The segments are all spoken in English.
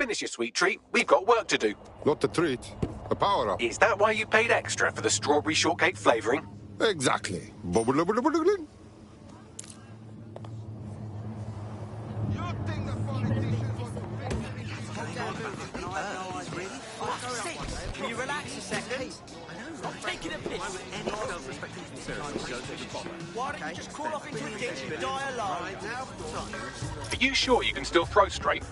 Finish your sweet treat. We've got work to do. Not a treat. A power-up. Is that why you paid extra for the strawberry shortcake flavoring? Exactly. Can you relax a second? I'm taking a piss. Why don't you just crawl off into a ditch and die alone? Are you sure you can still throw straight?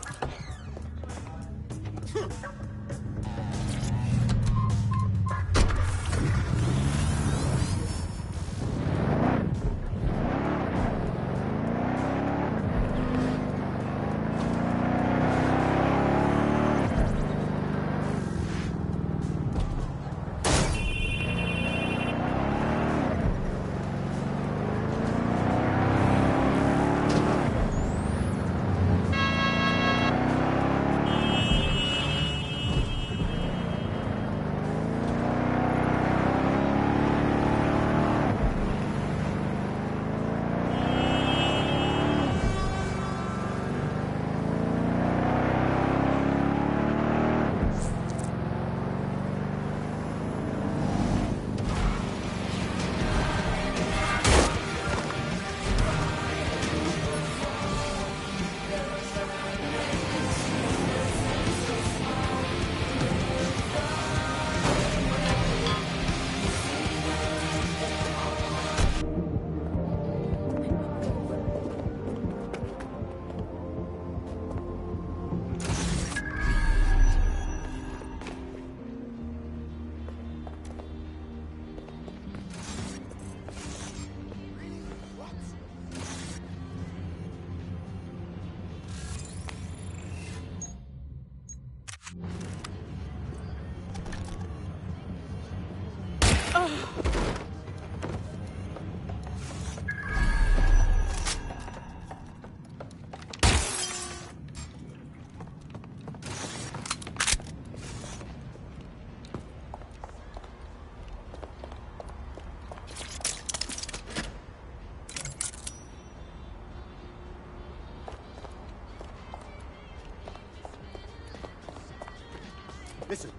Listen.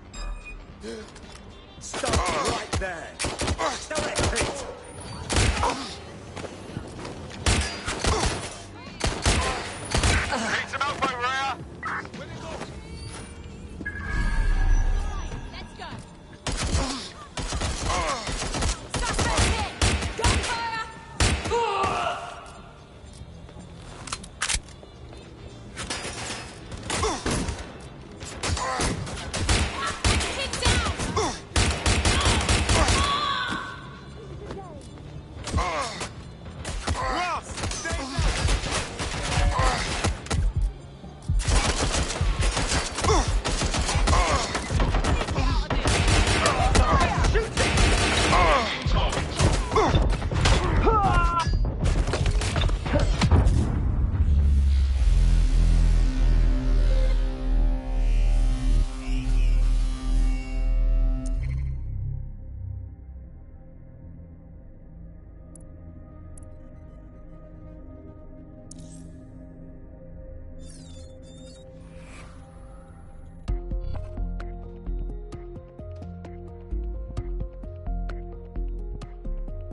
Stop right there. Stop it, Pete. Need some help over here? Let's go. Suspect hit. Gunfire. Hit down. Ross, stay down.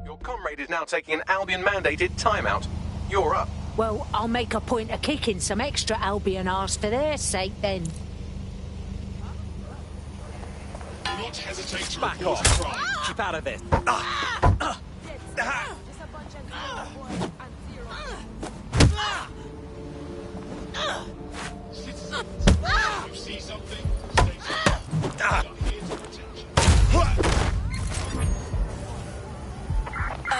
Your comrade is now taking an Albion-mandated timeout. You're up. Well, I'll make a point of kicking some extra Albion arse for their sake, then. Do not hesitate to Back report off. a crime. Keep out of this. Citizens, if you see something, stay safe. We are here to protect you.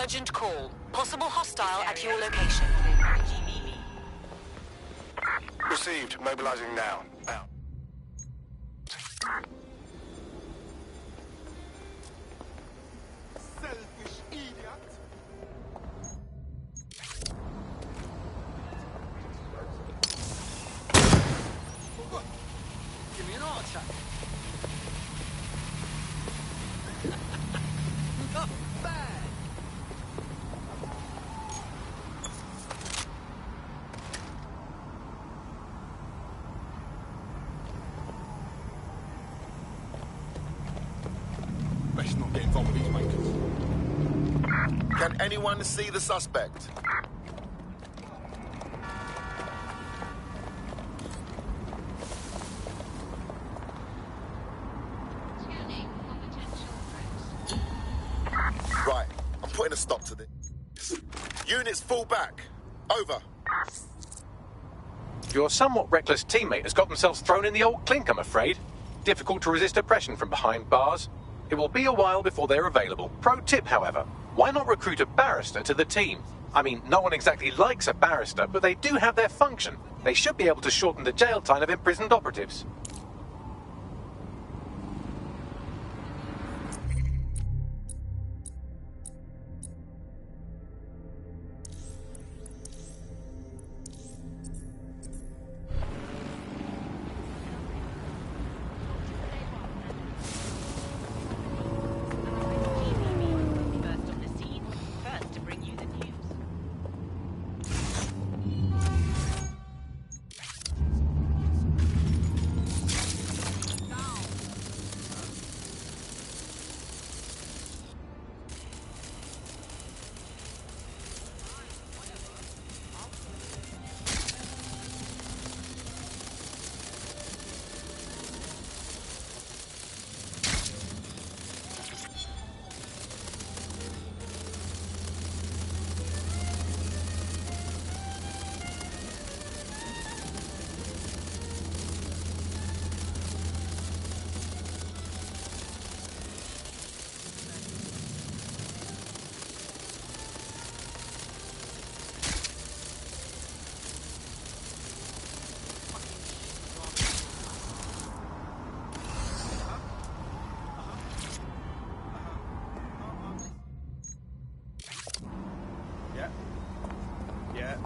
Urgent call. Possible hostile at your location. Received. Mobilizing now. Out. Selfish idiot. Give me an archer. Not bad. best not get involved with these makers. Can anyone see the suspect? Right, I'm putting a stop to this. Units fall back. Over. Your somewhat reckless teammate has got themselves thrown in the old clink, I'm afraid. Difficult to resist oppression from behind bars. It will be a while before they're available. Pro tip, however, why not recruit a barrister to the team? I mean, no one exactly likes a barrister, but they do have their function. They should be able to shorten the jail time of imprisoned operatives. First on the scene, first to bring you the news. Yeah.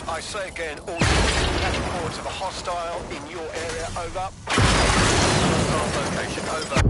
I say again, all units have reports of a hostile in your area. Over. Hostile location. Over.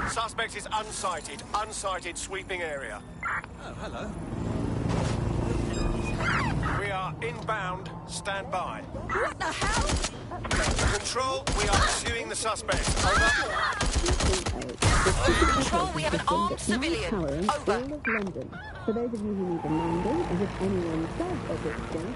Suspect is unsighted. Unsighted sweeping area. Oh, hello. We are inbound. Stand by. What the hell? Control, we are pursuing the suspect. Over. Control, we have an armed civilian. Over. All of London. For those of you who need a landing, as if anyone does at this point,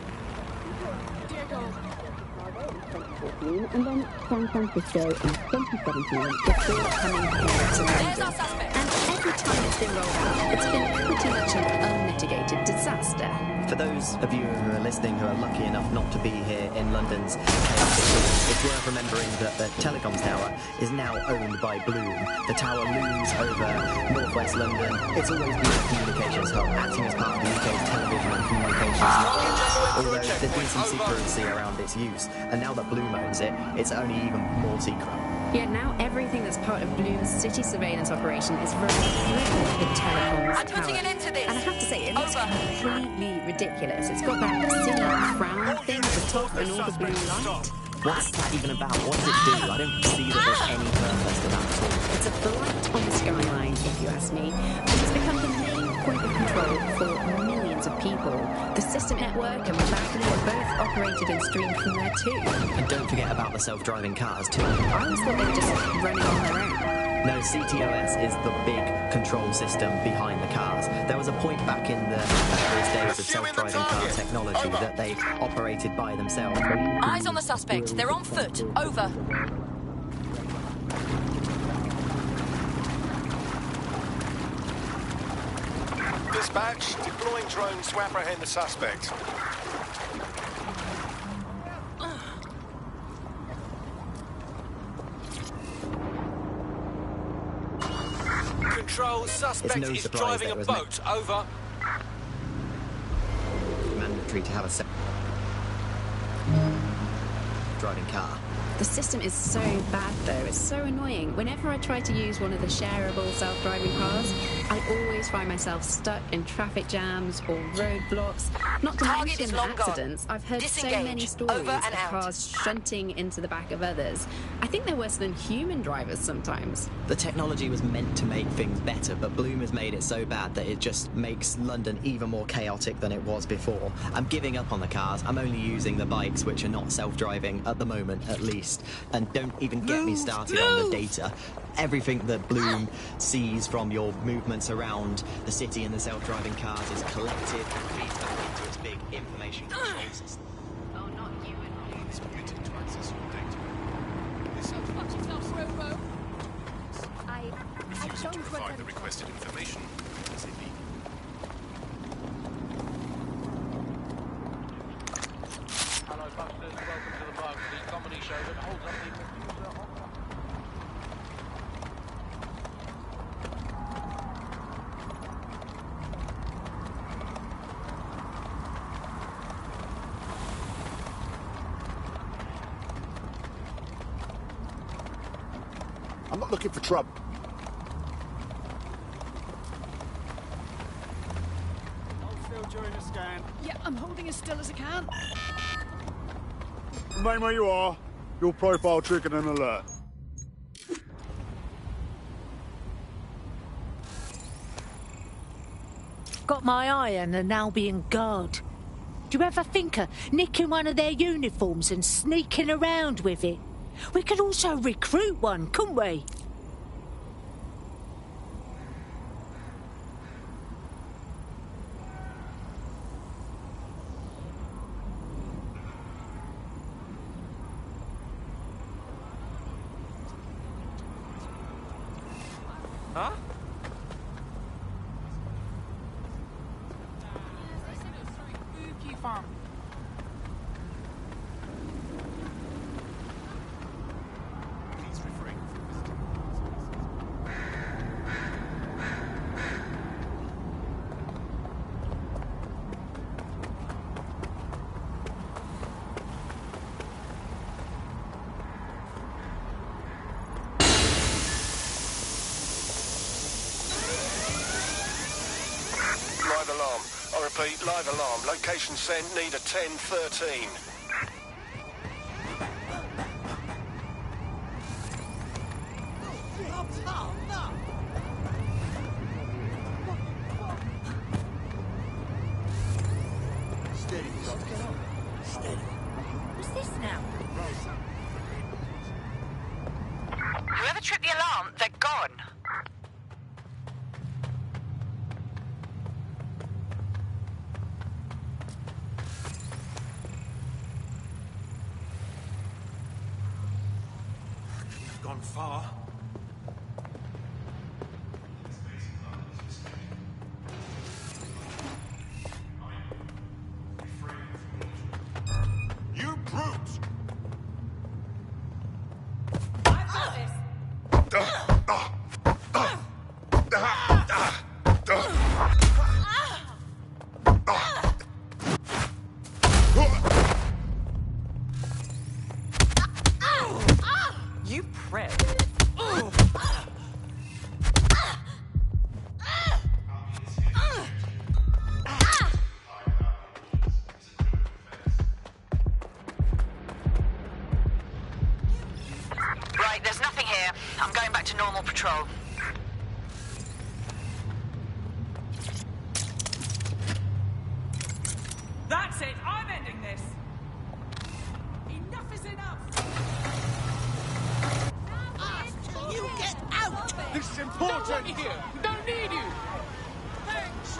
and then San Francisco in 2017 before coming here to London. There's our suspect. And every time it's been rolled out, it's been pretty much an unmitigated disaster. For those of you who are listening who are lucky enough not to be here in London's chaotic city, it's worth remembering that the telecoms tower is now owned by Bloom. The tower looms over northwest London. It's always been a communications hub, acting as part of the UK's television and communications network. Although there's been some secrecy around its use, and now that Bloom owns it, it's only even more secret. Yet now everything that's part of Bloom's city surveillance operation is running through the telecoms I'm putting an end to this. And I have to say, it looks Over. completely ridiculous. It's got that city frown thing at the top and all the blue light. What's that even about? What does it do? I don't see that there's any purpose to that at all. It's a blight on the skyline, if you ask me, and it's become the main point of control for millions millions of people. The system network and Bagley are both operated and streamed from there too. And don't forget about the self-driving cars too. I always thought they were just running on their own. No, CTOS is the big control system behind the cars. There was a point back in the earliest days of self-driving car technology that they operated by themselves. Eyes on the suspect. They're on foot. Over. Dispatch, deploying drone to apprehend the suspect. Control, suspect no is surprise driving there, a isn't it? boat. Over. Mandatory to have a driving car. The system is so bad though, it's so annoying. Whenever I try to use one of the shareable self-driving cars, I always find myself stuck in traffic jams or roadblocks. Not to Target mention is long gone. accidents. I've heard so Disengage. many stories Over of and out. cars shunting into the back of others. I think they're worse than human drivers sometimes. The technology was meant to make things better, but Bloom has made it so bad that it just makes London even more chaotic than it was before. I'm giving up on the cars. I'm only using the bikes, which are not self-driving at the moment, at least. And don't even get me started on the data. Everything that Bloom sees from your movements around the city and the self-driving cars is collected and feeds back into its big information control system. Oh, not you and me. It's permitted to access your data. This refusing to provide the requested information is illegal. Hello, Busters. Welcome to the Bug, the comedy show that holds up the computer on. I'm not looking for trouble. Hold still during the scan. Yeah, I'm holding as still as I can. Remain where you are. Your profile triggered an alert. Got my eye on an Albion guard. Do you ever think of nicking one of their uniforms and sneaking around with it? We could also recruit one, couldn't we? Huh? Farm. Please refrain from visiting. Live alarm. I repeat, live alarm. Location sent, need a 1013. What's this now? Whoever tripped the alarm, they're gone. Gone far. You brute! I've got this. You prep. Right, there's nothing here. I'm going back to normal patrol. Sergeant! Here! We don't need you! Thanks!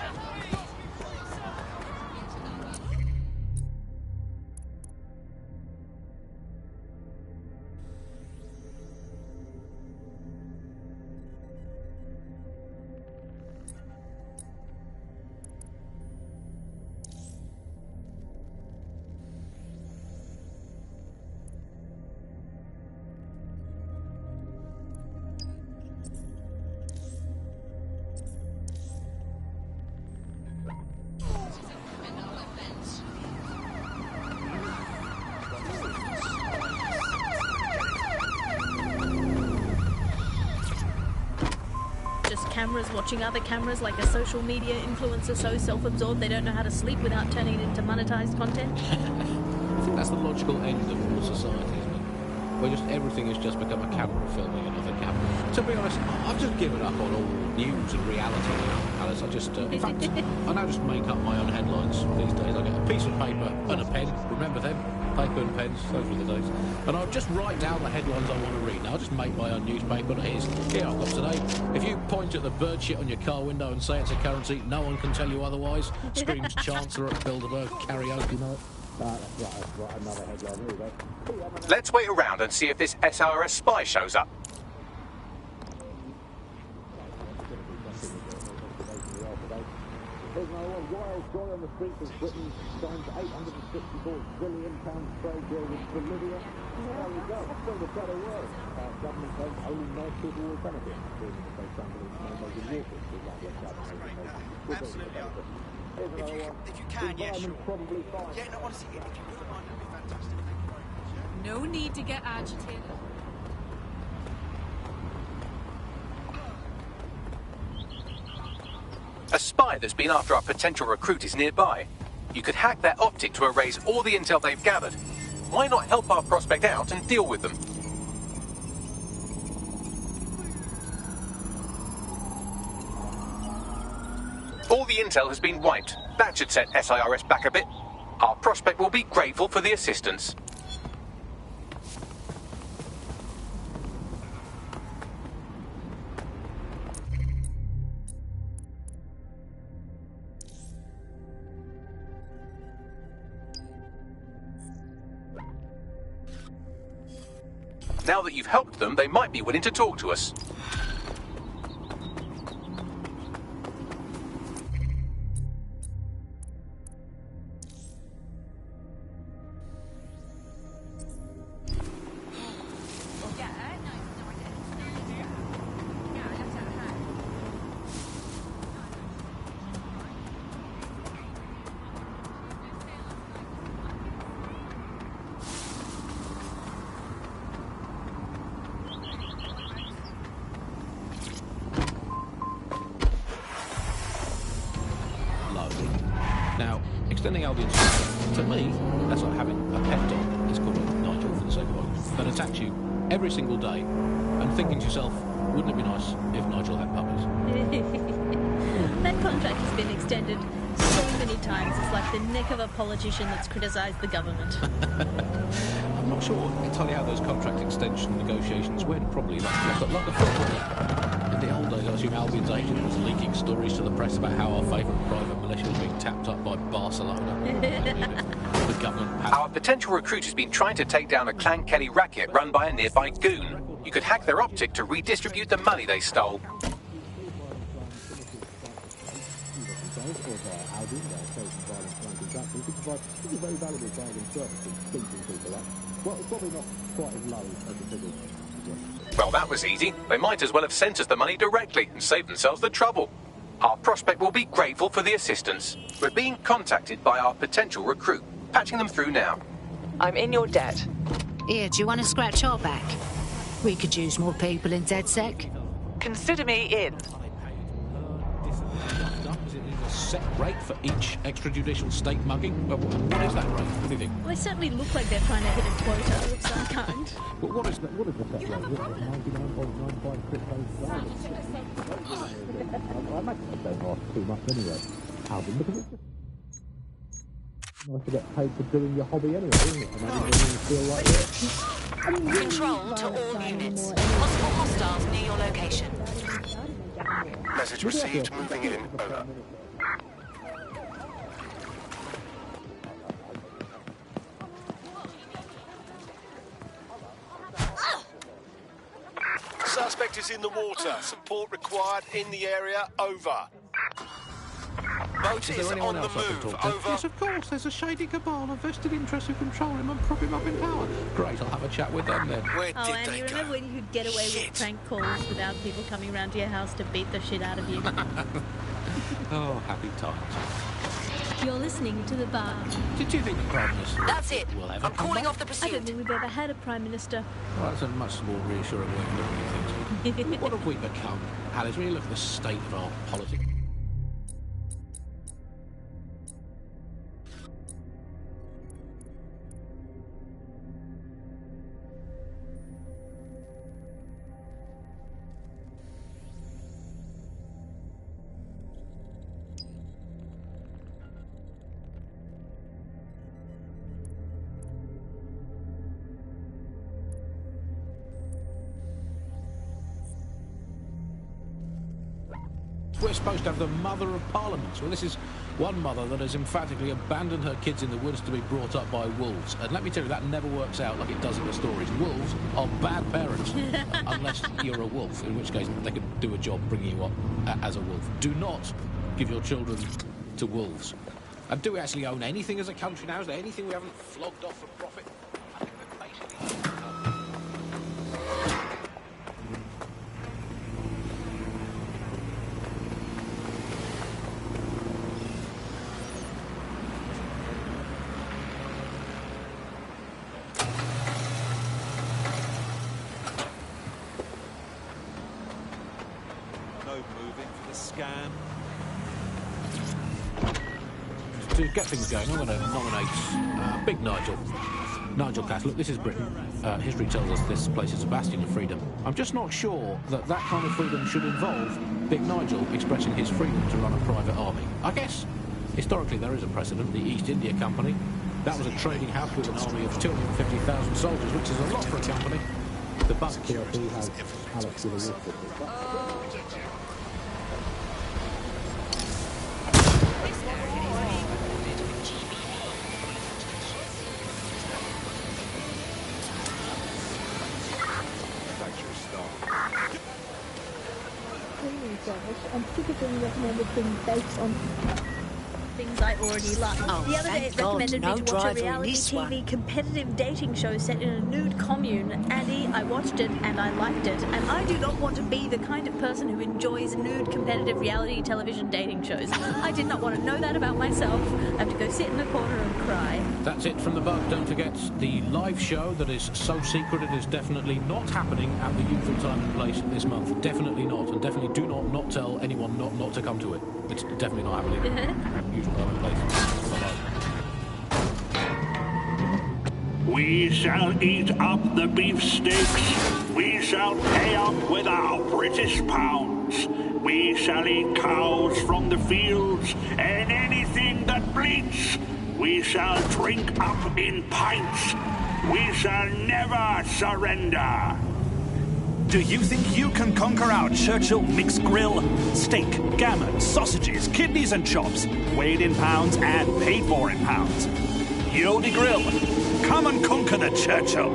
Cameras watching other cameras like a social media influencer so self-absorbed they don't know how to sleep without turning it into monetized content. I think that's the logical end of all society, isn't it? Where just everything has just become a camera filming another camera. To be honest, I've just given up on all news and reality now, Alice. I just, in fact, I now just make up my own headlines these days. I get a piece of paper and a pen. Remember them? Paper and pens, those were the days. And I'll just write down the headlines I want to read. Now, I'll just make my own newspaper. Here I've got today. If you point at the bird shit on your car window and say it's a currency, no one can tell you otherwise. Screams Chancellor at Bilderberg karaoke night. That's right, another headline. Here we go. Let's wait around and see if this SRS spy shows up. There's no wild joy on the streets of Britain, signed £864 billion trade deal with Bolivia. There we go, still the better word. Government says only nice people will benefit. Absolutely. If you can, yeah, sure. Yeah, no, honestly, if you wouldn't mind, that'd be fantastic. No need to get agitated. A spy that's been after our potential recruit is nearby. You could hack their optic to erase all the intel they've gathered. Why not help our prospect out and deal with them? All the intel has been wiped. That should set SIRS back a bit. Our prospect will be grateful for the assistance. Now that you've helped them, they might be willing to talk to us. Extending Albion's to me, that's like having a pet dog. It's called a Nigel for the sake of it. That attacks you every single day, and thinking to yourself, wouldn't it be nice if Nigel had puppies? That contract has been extended so many times. It's like the neck of a politician that's criticised the government. I'm not sure entirely how those contract extension negotiations went. Probably like a football. In the old days, I assume Albion's agent was leaking stories to the press about how our favourite private militia was being tapped up by Barcelona. The government. Our potential recruit has been trying to take down a Clan Kelly racket run by a nearby goon. You could hack their optic to redistribute the money they stole. Well, that was easy. They might as well have sent us the money directly and saved themselves the trouble. Our prospect will be grateful for the assistance. We're being contacted by our potential recruit. Patching them through now. I'm in your debt. Here, do you want to scratch our back? We could use more people in DedSec. Consider me in. Set rate for each extrajudicial state mugging? What is that rate? What do you think? Well, they certainly look like they're trying to hit a quota of some kind. But what is the set rate? 99.95%. I imagine they don't ask too much anyway, Alvin, because it's just nice to get paid for doing your hobby anyway, isn't it? Imagine when you feel like it. Control to all units. Possible hostiles near your location. Message received, moving in, over. Suspect is in the water. Support required in the area, over. Boat Is is there anyone on the else I can move, talk to? over. Yes, of course. There's a shady cabal of vested interests who control him and prop him up in power. Great, I'll have a chat with them then. Where Oh, did and they you go? remember when you could get away with prank calls without people coming around to your house to beat the shit out of you? Oh, happy times. You're listening to The Bar. Did you think the Prime Minister That's it. will ever I'm come calling back? off the I don't pursuit. think we've ever had a Prime Minister. Well, that's a much more reassuring way of looking at things. What have we become, Alice, when you look at the state of our politics? We're supposed to have the mother of parliaments. Well, this is one mother that has emphatically abandoned her kids in the woods to be brought up by wolves. And let me tell you, that never works out like it does in the stories. Wolves are bad parents, unless you're a wolf, in which case they could do a job bringing you up as a wolf. Do not give your children to wolves. And do we actually own anything as a country now? Is there anything we haven't flogged off for profit? I think we're basically... To get things going, I'm going to nominate Big Nigel. Nigel Cass. Look, this is Britain. History tells us this place is a bastion of freedom. I'm just not sure that that kind of freedom should involve Big Nigel expressing his freedom to run a private army. I guess, historically, there is a precedent. The East India Company. That was a trading house with an army of 250,000 soldiers, which is a lot for a company. The buck PLP has Alex with a I'm sick of being recommended things based on things I already like. Oh, the other day it God, recommended no me to watch a driver in reality this TV one. competitive dating show set in a nude commune. Andy, I watched it and I liked it. And I do not want to be the kind of person who enjoys nude competitive reality television dating shows. I did not want to know that about myself. I have to go sit in a corner and cry. That's it from the bug. Don't forget the live show that is so secret it is definitely not happening at the usual time and place this month. Definitely not. And definitely do not tell anyone not to come to it. It's definitely not happening. Usual time and place. We shall eat up the beefsteaks. We shall pay up with our British pounds. We shall eat cows from the fields and anything that bleats. We shall drink up in pints. We shall never surrender. Do you think you can conquer our Churchill mixed grill? Steak, gammon, sausages, kidneys and chops, weighed in pounds and paid for in pounds. Yodi Grill, come and conquer the Churchill.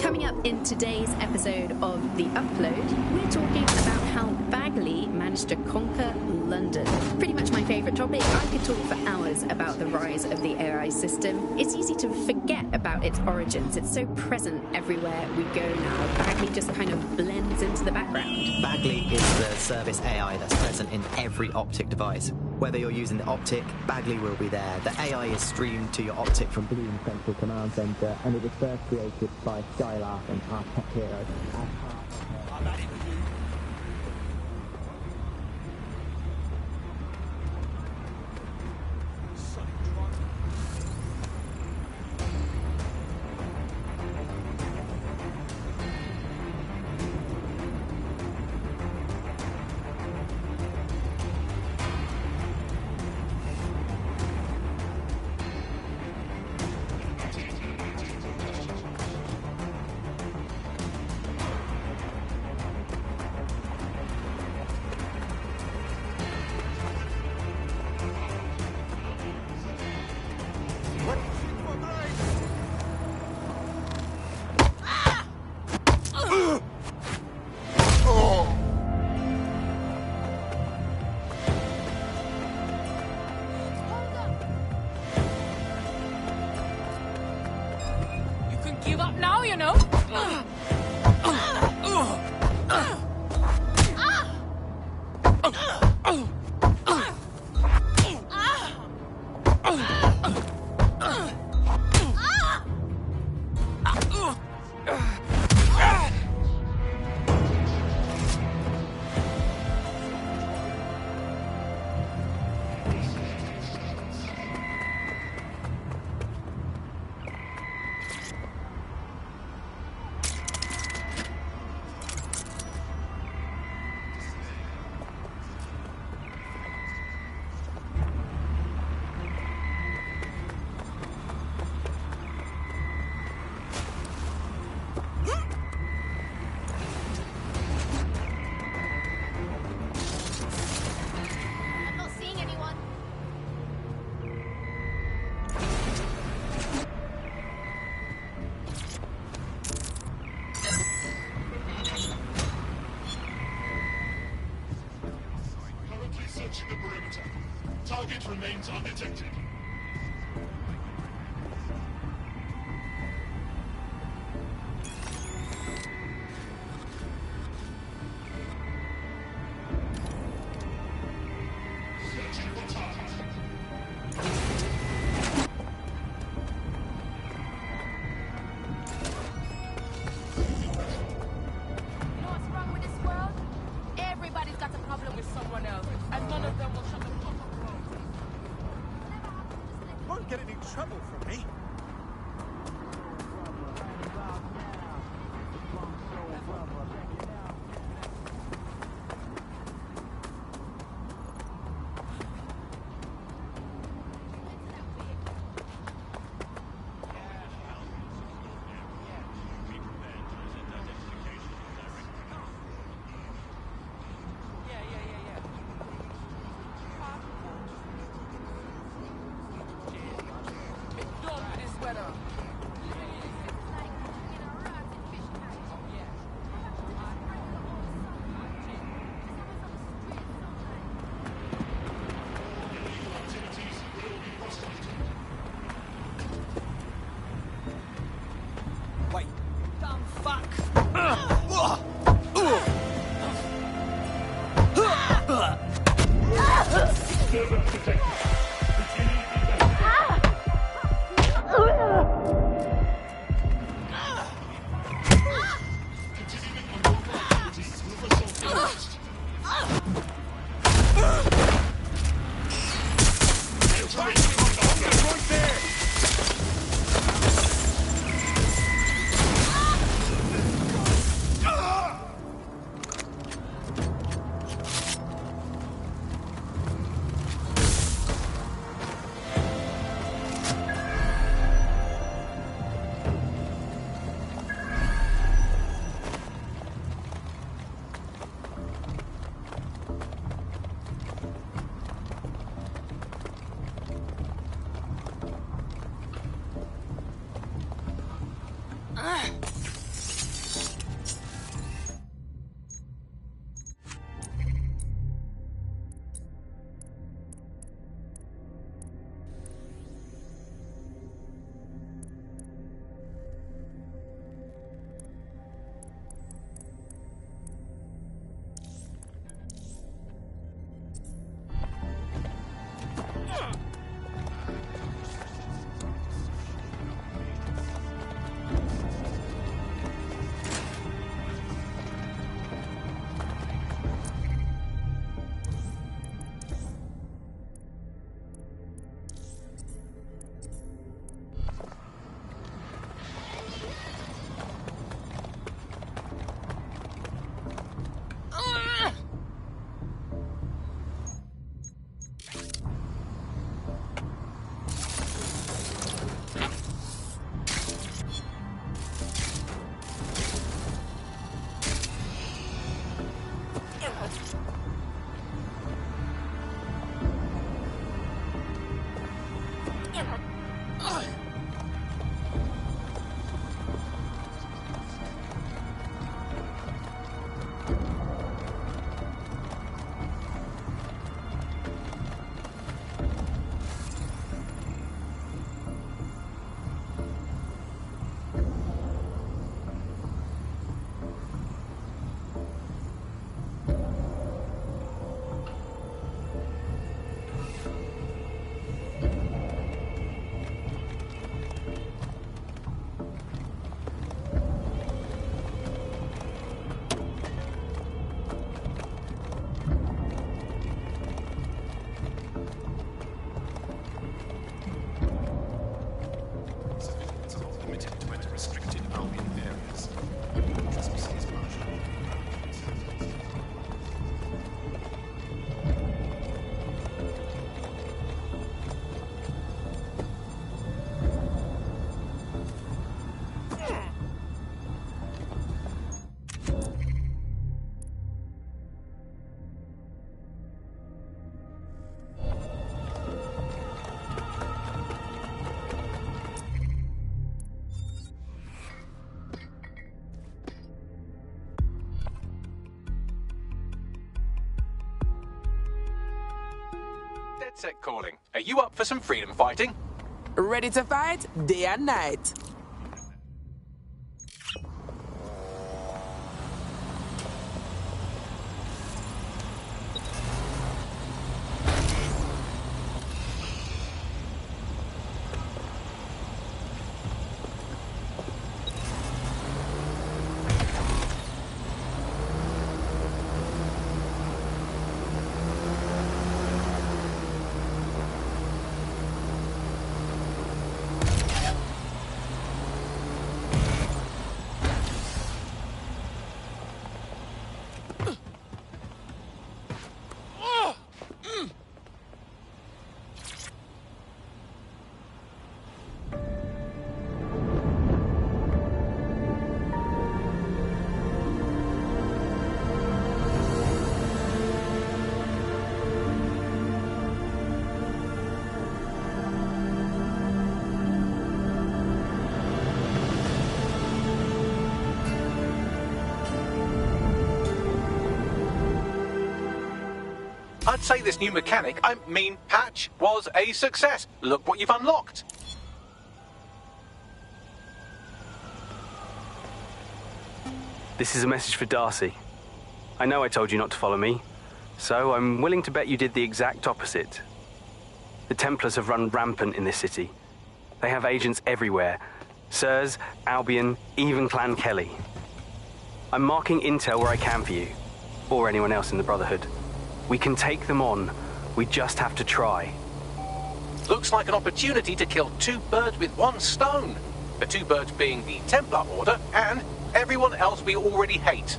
Coming up in today's episode of The Upload, we're talking about how Bagley managed to conquer London. Pretty much my favourite topic. I could talk for hours about the rise of the AI system. It's easy to forget about its origins. It's so present everywhere we go now. Bagley just kind of blends into the background. Bagley is the service AI that's present in every optic device. Whether you're using the optic, Bagley will be there. The AI is streamed to your optic from Bloom Central Command Centre, and it was first created by Skylab and our tech heroes. Target remains undetected. Searching for target. Everybody's got a problem with someone else, and none of them will shut the fuck up. Won't get any trouble from me. Wait. Dumb fuck. Disturbance detected. Continuing on local activities will result in arrest. Right there! Headset calling. Are you up for some freedom fighting? Ready to fight day and night. I'd say this new mechanic, I mean patch, was a success. Look what you've unlocked. This is a message for Darcy. I know I told you not to follow me, so I'm willing to bet you did the exact opposite. The Templars have run rampant in this city. They have agents everywhere. Sirs, Albion, even Clan Kelly. I'm marking intel where I can for you, or anyone else in the Brotherhood. We can take them on. We just have to try. Looks like an opportunity to kill two birds with one stone. The two birds being the Templar Order and everyone else we already hate.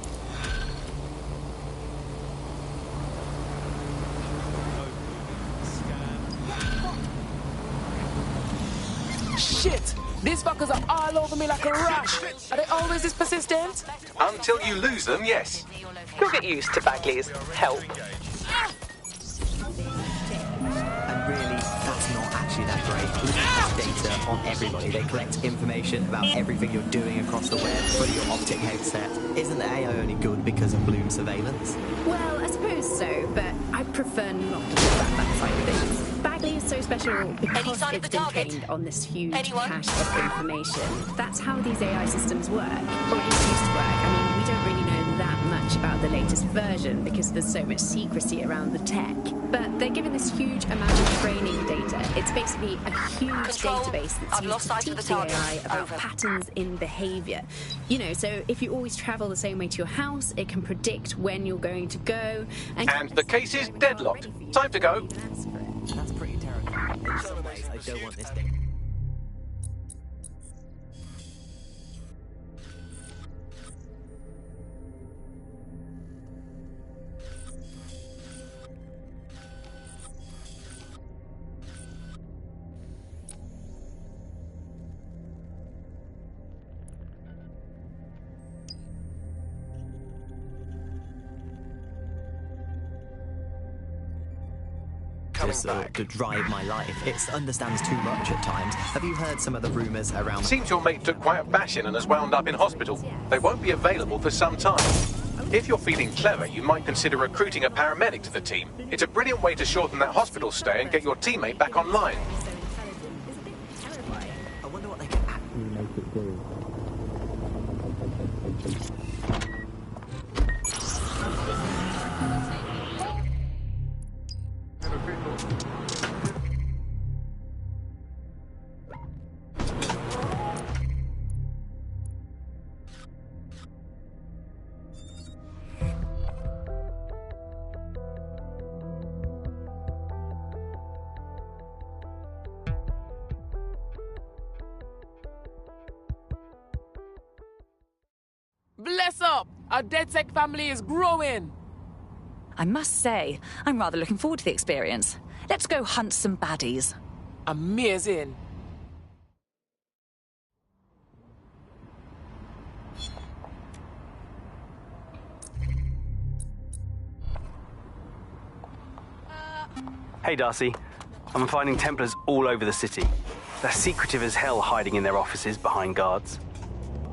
Shit! These fuckers are all over me like a rash. Are they always this persistent? Until you lose them, yes. You'll get used to Bagley's help. And really, that's not actually that great. Bloom has data on everybody. They collect information about everything you're doing across the web for your optic headset. Isn't the AI only good because of Bloom surveillance? Well, I suppose so, but I prefer not to talk about that side of things. Bagley is so special because it's been trained on this huge cache of information. That's how these AI systems work, or at least used to work. I mean, we don't really know that much about the latest version because there's so much secrecy around the tech. But they're given this huge amount of training data. It's basically a huge database that's used to teach the AI about patterns in behavior. You know, so if you always travel the same way to your house, it can predict when you're going to go. And the case is deadlocked. Time to go. That's pretty terrifying. In some ways, I don't want this thing. To drive my life. It understands too much at times. Have you heard some of the rumours around... Seems your mate took quite a bashing and has wound up in hospital. They won't be available for some time. If you're feeling clever, you might consider recruiting a paramedic to the team. It's a brilliant way to shorten that hospital stay and get your teammate back online. I wonder what they can actually make it do. Bless up! Our DedSec family is growing! I must say, I'm rather looking forward to the experience. Let's go hunt some baddies. Amazing! Hey, Darcy. I'm finding Templars all over the city. They're secretive as hell, hiding in their offices behind guards.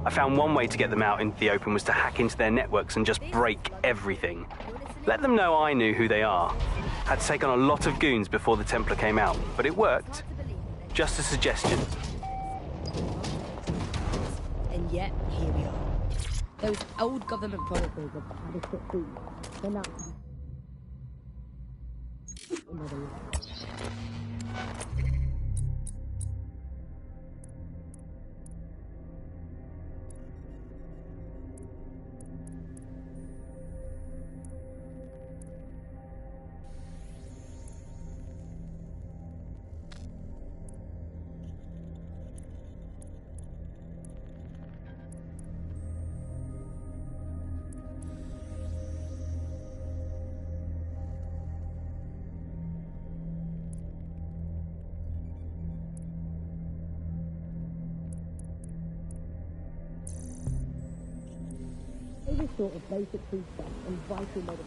I found one way to get them out into the open was to hack into their networks and just break everything. Let them know I knew who they are. Had to take on a lot of goons before the Templar came out, but it worked. Just a suggestion. And yet, here we are. Those old government protocols of adequate food, they're not... Any sort of basic foodstuff and vital medicine.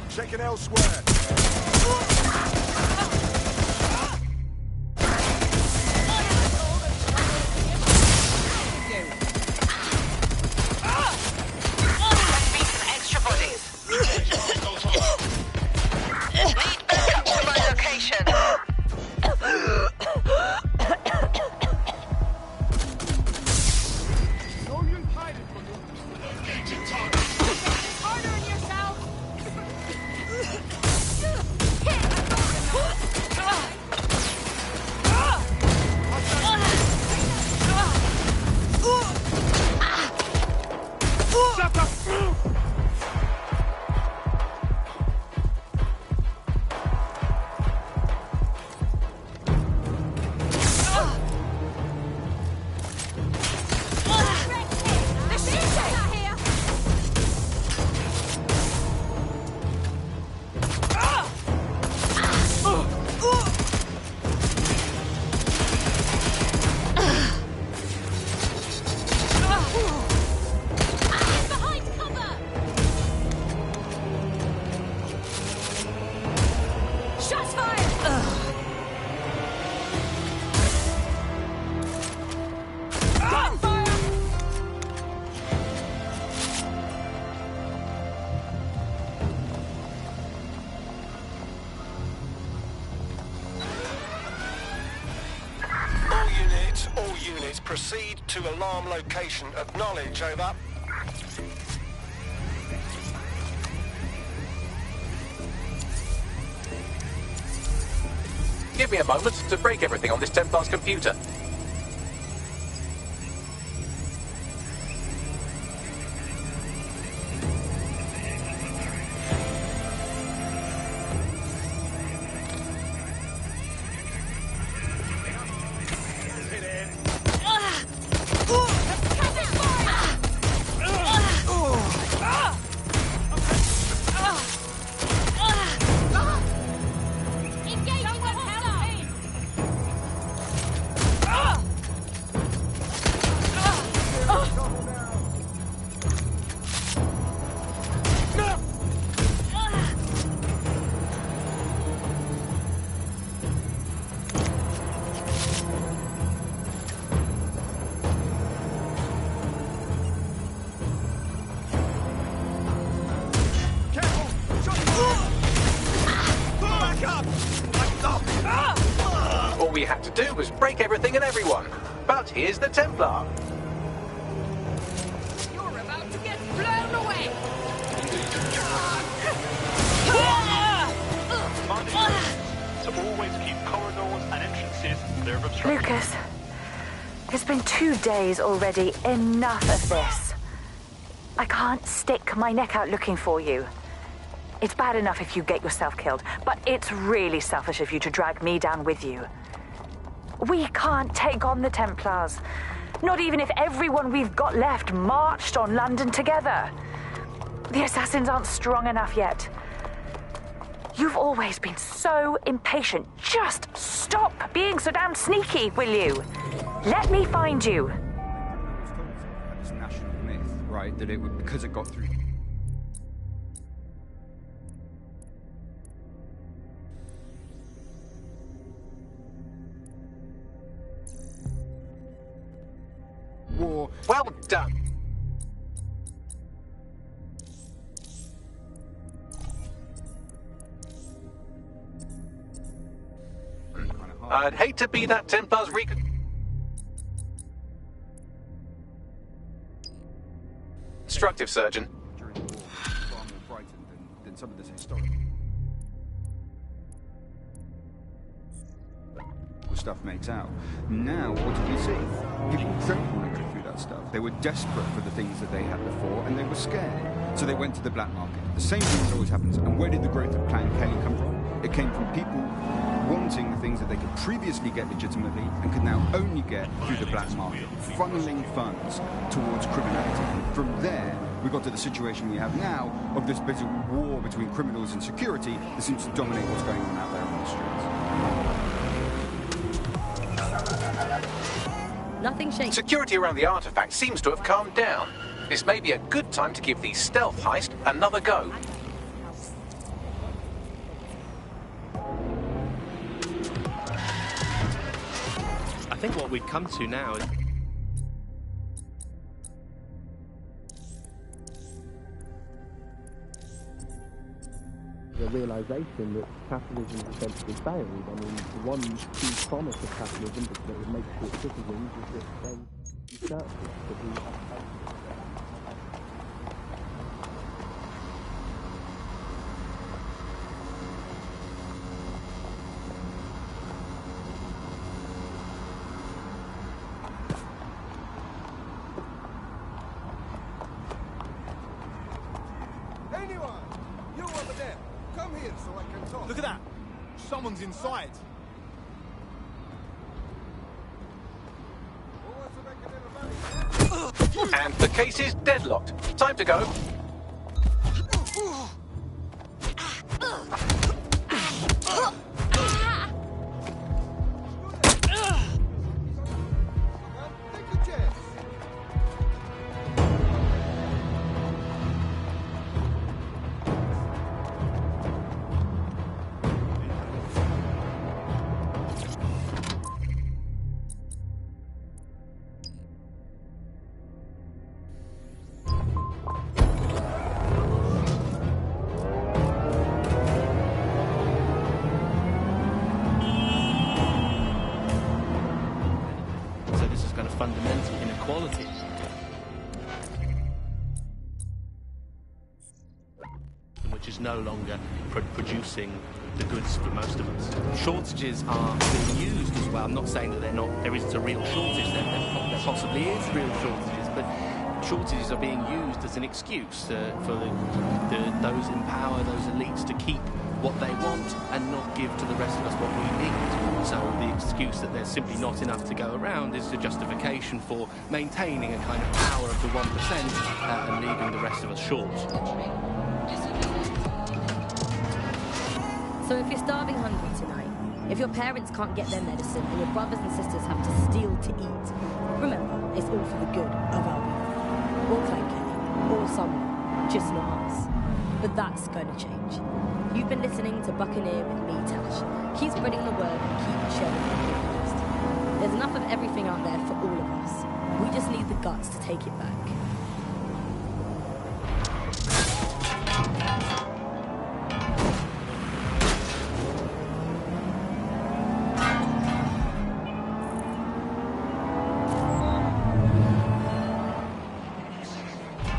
Checking elsewhere. Extra bodies. Need backup to my location. Proceed to alarm location. Acknowledge, over. Give me a moment to break everything on this Templar's computer. All we had to do was break everything and everyone. But here's the Templar. You're about to get blown away! To always keep corridors and entrances clear of obstruction. Lucas, it's been 2 days already. Enough of this. I can't stick my neck out looking for you. It's bad enough if you get yourself killed, but it's really selfish of you to drag me down with you. We can't take on the Templars. Not even if everyone we've got left marched on London together. The assassins aren't strong enough yet. You've always been so impatient. Just stop being so damn sneaky, will you? Let me find you. It's a national myth, right? That it would, because it got through. War. Well done. I'd hate to be that Templar's reconstructive surgeon. During the war, far more frightened than some of this historical stuff makes out. Now, what do we see? People don't want to go through that stuff. They were desperate for the things that they had before, and they were scared. So they went to the black market. The same thing that always happens. And where did the growth of Clan K come from? It came from people wanting the things that they could previously get legitimately and could now only get through the black market, funneling funds towards criminality. And from there, we got to the situation we have now of this bit of war between criminals and security that seems to dominate what's going on out there on the streets. Nothing shakes. Security around the artifact seems to have calmed down. This may be a good time to give the stealth heist another go. I think what we've come to now is... the realisation that capitalism has essentially failed. I mean, the one key promise of capitalism that it makes to its citizens is that they usurp it, Anyone? You over there? Come here so I can talk. Look at that! Someone's inside. And the case is deadlocked. Time to go. fundamental inequality. Which is no longer producing the goods for most of us. Shortages are being used as well. I'm not saying that there isn't a real shortage. There possibly is real shortages, but shortages are being used as an excuse for those in power, those elites, to keep what they want and not give to the rest of us what we need. So the excuse that there's simply not enough to go around is the justification for maintaining a kind of power of the 1% and leaving the rest of us short. So if you're starving hungry tonight, if your parents can't get their medicine and your brothers and sisters have to steal to eat, remember, it's all for the good of our people. Or Clan K, or someone, just not us. But that's going to change. You've been listening to Buccaneer with me, Tash. Keep spreading the word and keep sharing the podcast. There's enough of everything out there for all of us. We just need the guts to take it back.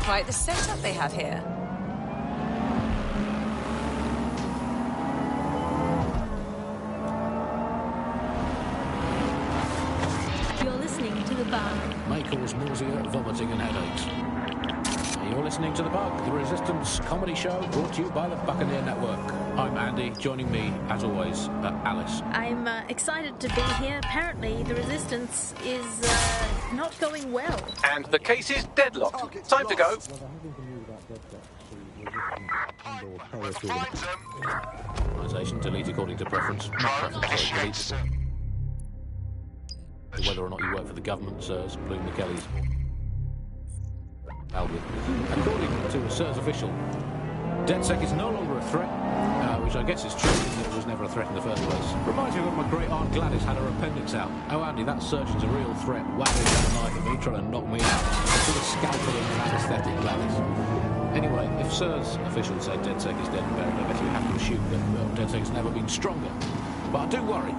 Quite the setup they have here. You're listening to The Bar. May cause nausea, vomiting and headaches. Are you You're listening to The Bug, the Resistance comedy show brought to you by the Buccaneer Network. I'm Andy, joining me, as always, Alice. I'm excited to be here. Apparently, the Resistance is not going well. And the case is deadlocked. Time to go. Organisation, delete according to preference. Not preference, delete. Whether or not you work for the government, sirs, including the Kellys. Algorithm. According to a SIRS official, DedSec is no longer a threat, which I guess is true, because it was never a threat in the first place. Reminds me when my great aunt Gladys had her appendix out. Oh, Andy, that surgeon's a real threat, wagging that knife at me, trying to knock me out. Sort of scalpel and anaesthetic, Gladys. Anyway, if SIRS officials say DedSec is dead and buried, I guess you have to assume that, well, DedSec has never been stronger. But I do worry,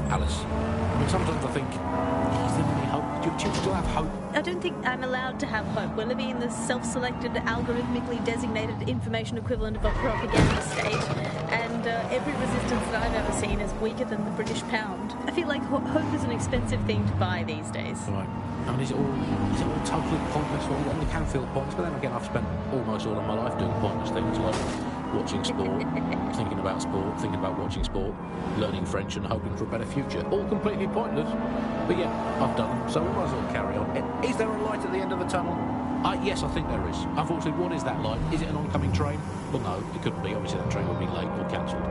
Alice. I mean, sometimes I think, is there any hope? Do you still have hope? I don't think I'm allowed to have hope. We're living in the self-selected, algorithmically designated information equivalent of a propaganda state, and every resistance that I've ever seen is weaker than the British pound. I feel like hope is an expensive thing to buy these days. Right. I mean, is it all totally pointless? Well, I mean, it can feel pointless, but then again, I've spent almost all of my life doing pointless things like watching sport, thinking about sport, thinking about watching sport, learning French and hoping for a better future. All completely pointless. But yeah, I've done them, so we might as well carry on. Is there a light at the end of the tunnel? Yes, I think there is. Unfortunately, what is that light? Is it an oncoming train? Well, no, it couldn't be. Obviously, that train would be late or cancelled.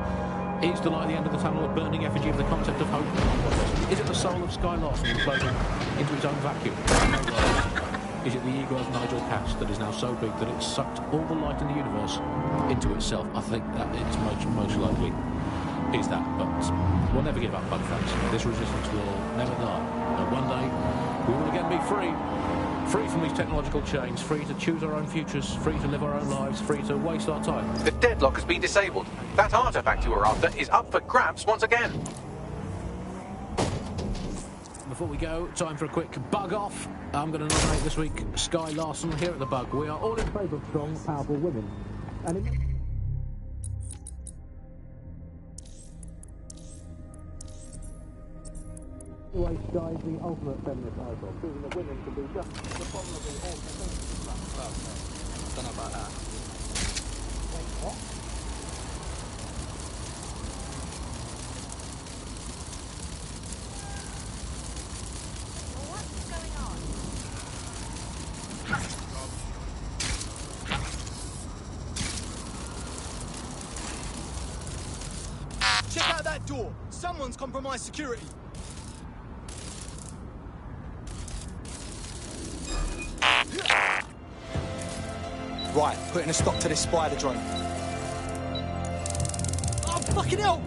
Is the light at the end of the tunnel a burning effigy of the concept of hope? Is it the soul of Sky Larson imploding into its own vacuum? Is it the ego of Nigel Cass that is now so big that it's sucked all the light in the universe into itself? I think that it's most likely is that, but we'll never give up, bug fans. This resistance will never die. And one day, we will again be free. Free from these technological chains, free to choose our own futures, free to live our own lives, free to waste our time. The deadlock has been disabled. That artifact you were after is up for grabs once again. Before we go, time for a quick bug off. I'm going to nominate this week Sky Larson here at The Bug. We are all in favour of strong, powerful women. And anyway, Sky is the ultimate feminist icon, proving that women can be just the abominable I don't know about that. Wait, what? Check out that door. Someone's compromised security. Right, putting a stop to this spider drone. Oh, fucking hell!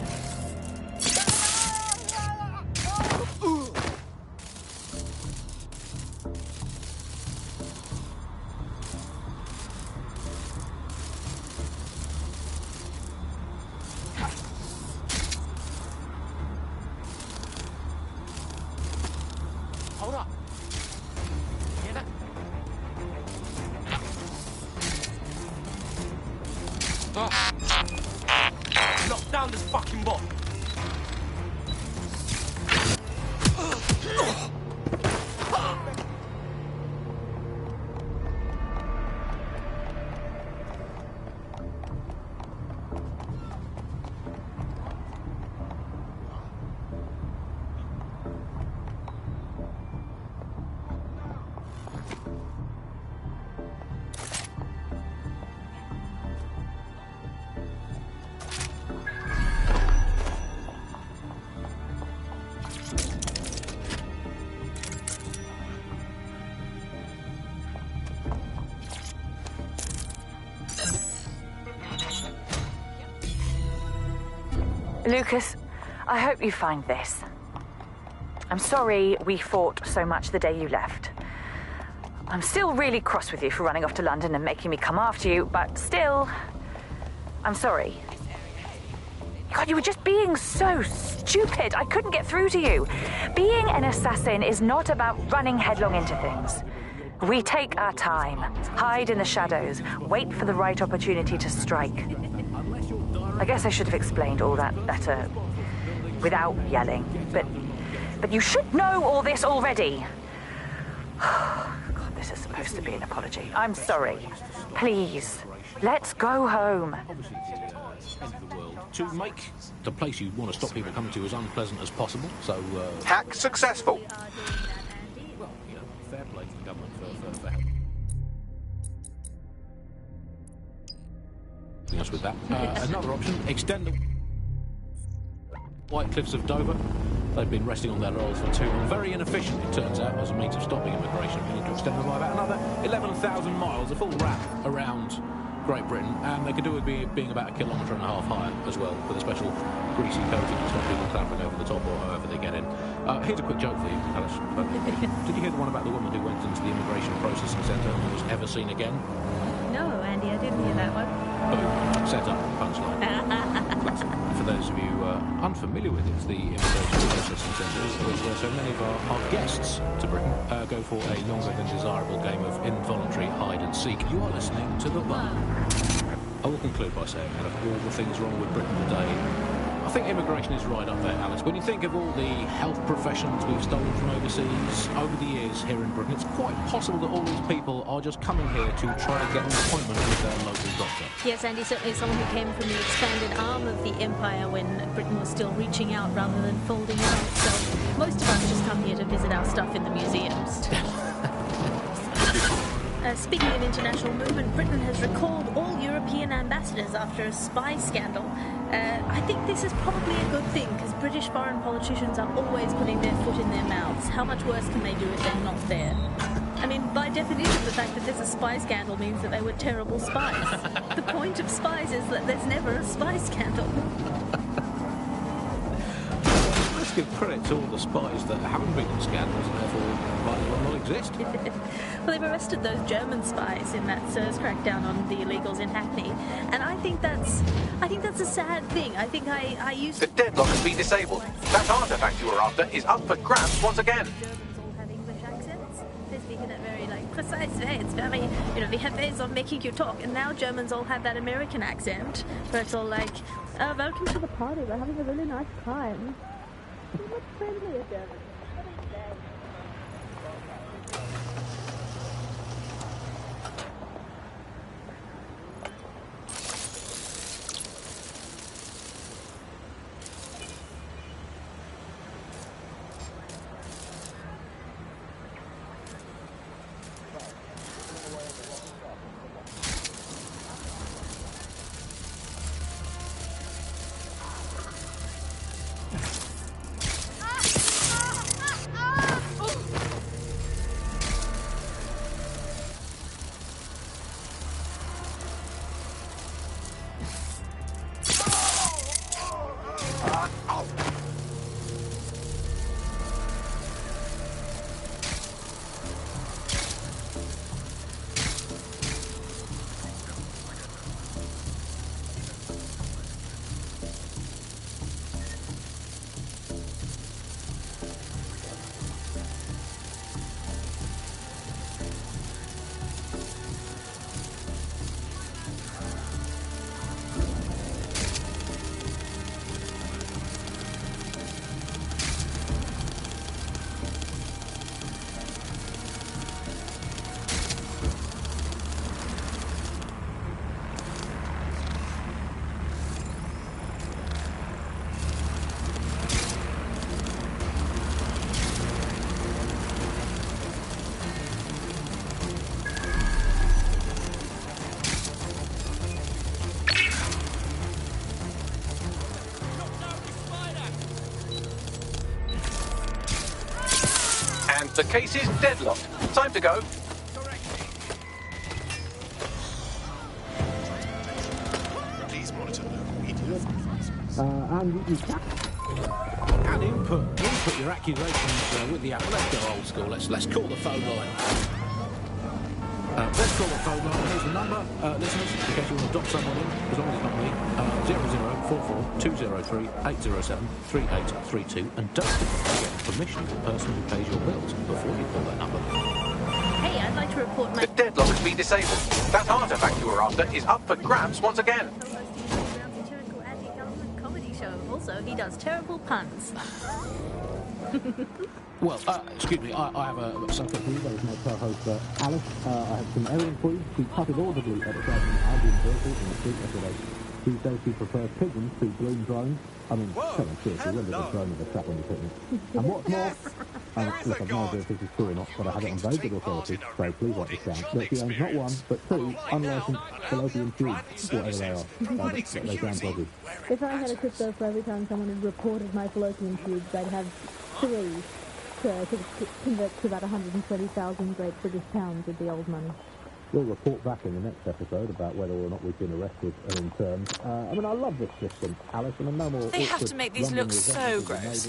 Hold up. Hear that? Knock down this fucking bot. Lucas, I hope you find this. I'm sorry we fought so much the day you left. I'm still really cross with you for running off to London and making me come after you, but still, I'm sorry. God, you were just being so stupid. I couldn't get through to you. Being an assassin is not about running headlong into things. We take our time, hide in the shadows, wait for the right opportunity to strike. I guess I should have explained all that better without yelling, but you should know all this already. God, this is supposed to be an apology. I'm sorry. Please, let's go home. Obviously, it's the end of the world. To make the place you want to stop people coming to as unpleasant as possible, so... Hack successful. Well, you know, fair play to the government for help. Anything else with that? Another option, extend the White Cliffs of Dover. They've been resting on their laurels for too long. Very inefficient, it turns out, as a means of stopping immigration. We need to extend them by about another 11,000 miles, a full wrap around Great Britain, and they could do with being about 1.5 kilometres higher as well, with a special greasy coating to stop people clambering over the top or however they get in. Here's a quick joke for you, Alice. Did you hear the one about the woman who went into the immigration processing centre and was ever seen again? No, Andy, I didn't hear that one. Boom. Set up. Punchline. Classic. For those of you unfamiliar with it, the immigration processing centre is where so many of our guests to Britain go for a longer than desirable game of involuntary hide and seek. You are listening to The Bar. I will conclude by saying, out of all the things wrong with Britain today, I think immigration is right up there, Alice. When you think of all the health professions we've stolen from overseas over the years here in Britain, it's quite possible that all these people are just coming here to try and get an appointment with their local doctor. Yes, Andy, certainly someone who came from the expanded arm of the empire when Britain was still reaching out rather than folding out. So most of us just come here to visit our stuff in the museums. Speaking of international movement, Britain has recalled all European ambassadors after a spy scandal. I think this is probably a good thing, because British foreign politicians are always putting their foot in their mouths. How much worse can they do if they're not there? I mean, by definition, the fact that there's a spy scandal means that they were terrible spies. The point of spies is that there's never a spy scandal. Let's give credit to all the spies that haven't been in scandals and therefore might as well not exist. Well, they've arrested those German spies in that SIRS crackdown on the illegals in Hackney, and I think that's a sad thing. I think I used The deadlock has been disabled. That artifact you were after is up for grabs once again. Germans all have English accents. They speak in a very precise way. It's very, we have ways of making you talk, and now Germans all have that American accent where it's all like, welcome to the party. We're having a really nice time. So much friendlier Germans. The case is deadlocked. Time to go. Please monitor local media. And input your accusations with the app. Let's go old school. Let's call the phone line. Let's call the phone line. Here's the number, listeners, in case you want to dock someone in, as long as it's not me. 0044-203-807-3832. And don't forget permission of the person who pays your bills before you call that number. Hey, I'd like to report my... The deadlock has been disabled. That artifact you were after is up for grabs once again. Anti-government comedy show. Also, he does terrible puns. Well, excuse me, I have something. That is my co-host Alice. I have some errands for you. She chatted audibly at the Sergeant Albion vehicles in the street yesterday. She says she prefers pigeons to green drones. I mean, come on, seriously, when does a drone of a trap on your picnic? And what's more, look, I've no idea if this is true or not, but I have it on very good authority, so please write this down, that she owns not one, but two unlicensed fallopian tubes, whatever they are. They sound dodgy. If I had a crypto for every time someone had reported my fallopian tubes, I'd have 3 to convert to about 120,000 great British pounds with the old money. We'll report back in the next episode about whether or not we've been arrested and interned. I mean, I love this system, Alice, and no more. They have to make these look so gross.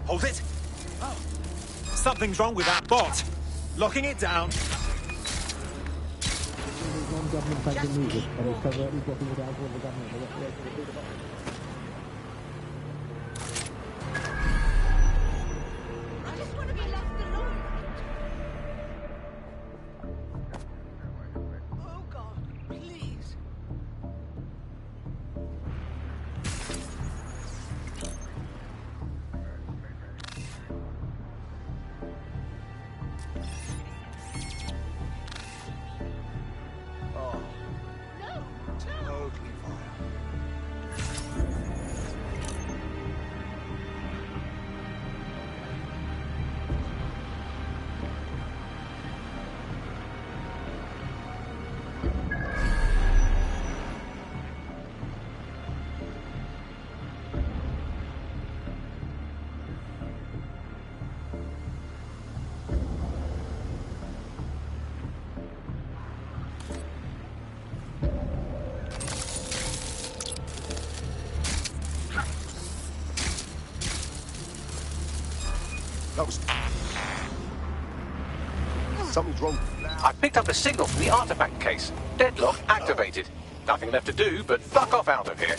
Hold it! Oh. Something's wrong with that bot. Locking it down. Non-government banking music, and it's covertly blocking it down for the government. I just want to be left alone. Oh God, please. Totally fine. Something's wrong. I picked up a signal from the artifact case. Deadlock activated. Nothing left to do but fuck off out of here.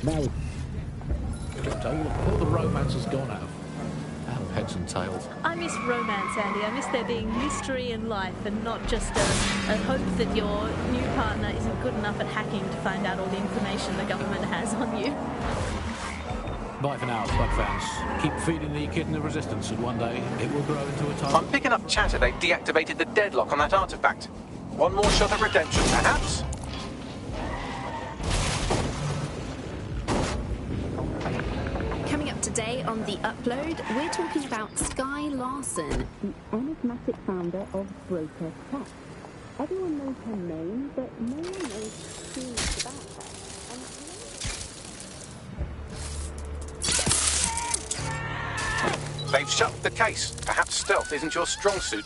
Now all the romance has gone out of heads and tails. I miss romance, Andy. I miss there being mystery in life and not just a hope that your new partner isn't good enough at hacking to find out all the information the government has on you. Bye for now, Bug fans. Keep feeding the kitten of resistance, and one day it will grow into a tiger. I'm picking up chatter they deactivated the deadlock on that artifact. One more shot of redemption, perhaps? Coming up today on The Upload, we're talking about Sky Larson, the enigmatic founder of Broker Tech. Everyone knows her name, but no one knows too much about her. They've shut the case. Perhaps stealth isn't your strong suit.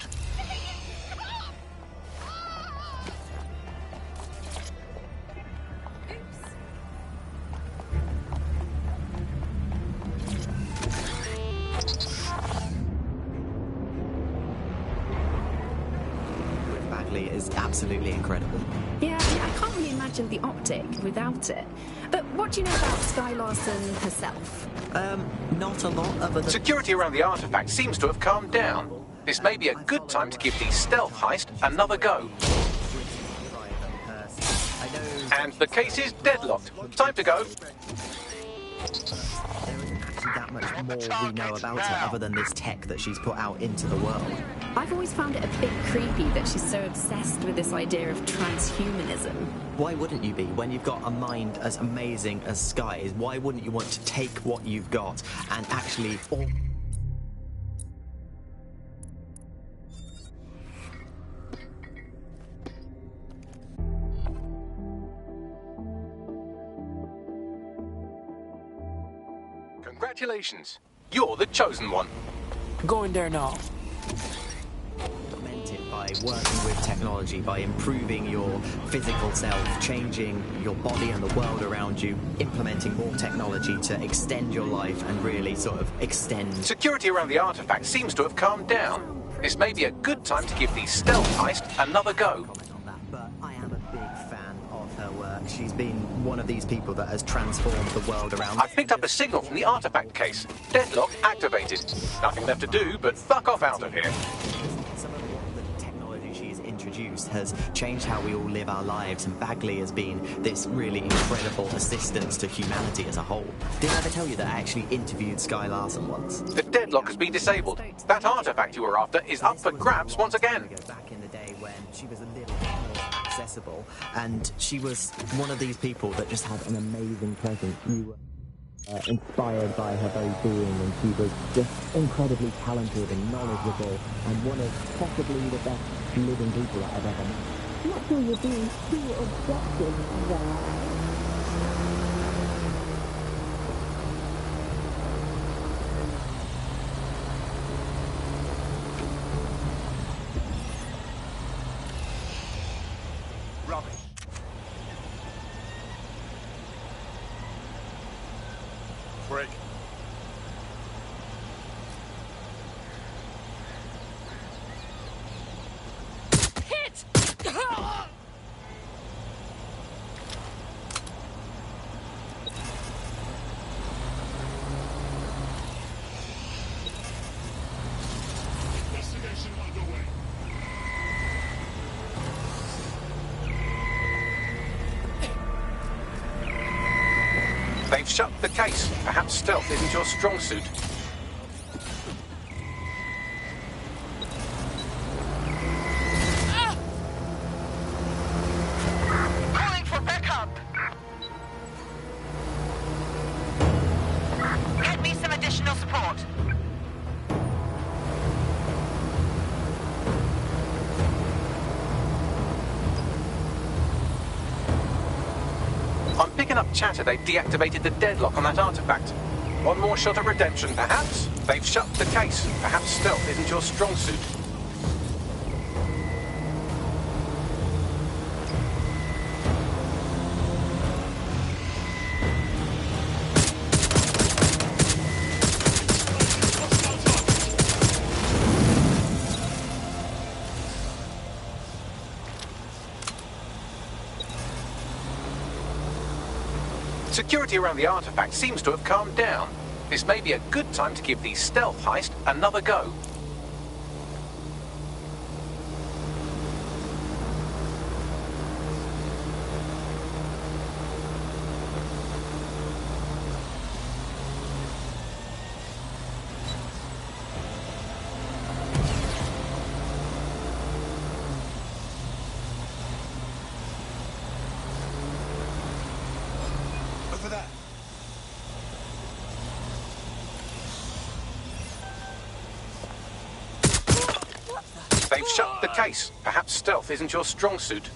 Bagley is absolutely incredible. Yeah, I can't really imagine the optic without it. But what do you know about Sky Larson herself? Not a lot other than... Security around the artifact seems to have calmed down. This may be a good time to give the stealth heist another go. And the case is deadlocked. Time to go. That much more we know about her other than this tech that she's put out into the world. I've always found it a bit creepy that she's so obsessed with this idea of transhumanism. Why wouldn't you be? When you've got a mind as amazing as Sky's, why wouldn't you want to take what you've got and actually... Congratulations. You're the chosen one. Going there now. Demented by working with technology, by improving your physical self, changing your body and the world around you, implementing more technology to extend your life and really sort of extend... Security around the artifact seems to have calmed down. This may be a good time to give the stealth heist another go. But I am a big fan of her work. She's been one of these people that has transformed the world around. I've picked up a signal from the artifact case. Deadlock activated. Nothing left to do but fuck off out of here. Some of the technology she's introduced has changed how we all live our lives, and Bagley has been this really incredible assistance to humanity as a whole. Did I ever tell you that I actually interviewed Sky Larson once? The deadlock has been disabled. That artifact you were after is up for grabs once again. Back in the day when she was a little bit more accessible, and she was one of these people that just had an amazing presence. You were inspired by her very being, and she was just incredibly talented and knowledgeable, and one of possibly the best living people that I've ever met. I'm not sure you're being too objective there. Break. Hit! Investigation underway. They've shut the case. Perhaps stealth isn't your strong suit. Calling for backup. Get me some additional support. I'm picking up chatter they've deactivated the deadlock on that artifact. One more shot at redemption, perhaps? They've shut the case. Perhaps stealth isn't your strong suit. Security around the artifact seems to have calmed down. This may be a good time to give the stealth heist another go. Over there. They've shut the case. Perhaps stealth isn't your strong suit.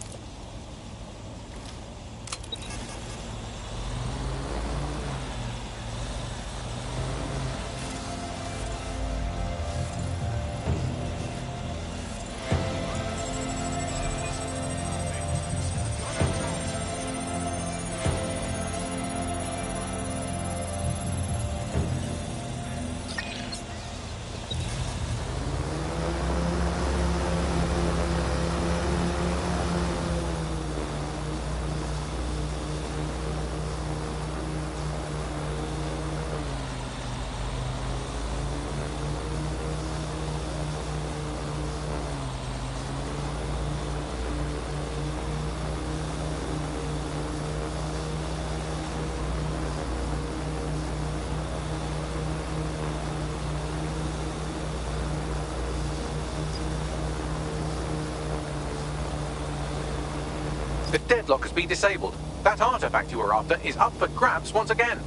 The deadlock has been disabled. That artifact you were after is up for grabs once again.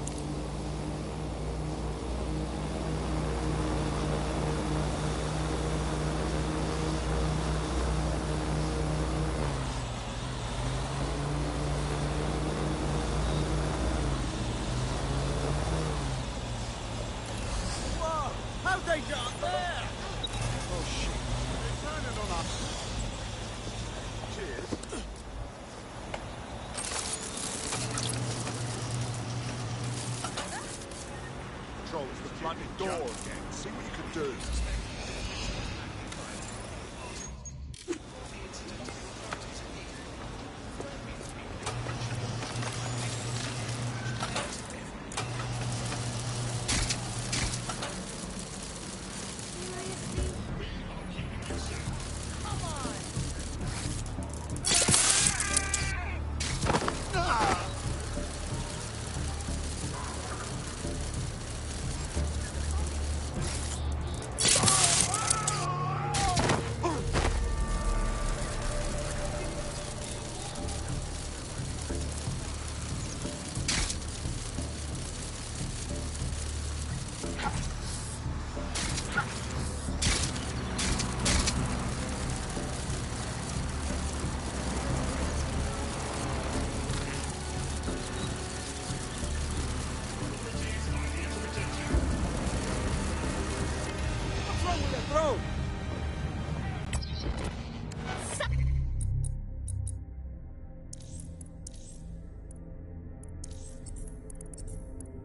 Whoa! How'd they get up there? Oh shit. They're turning on us. close the bloody door again. See what you can do.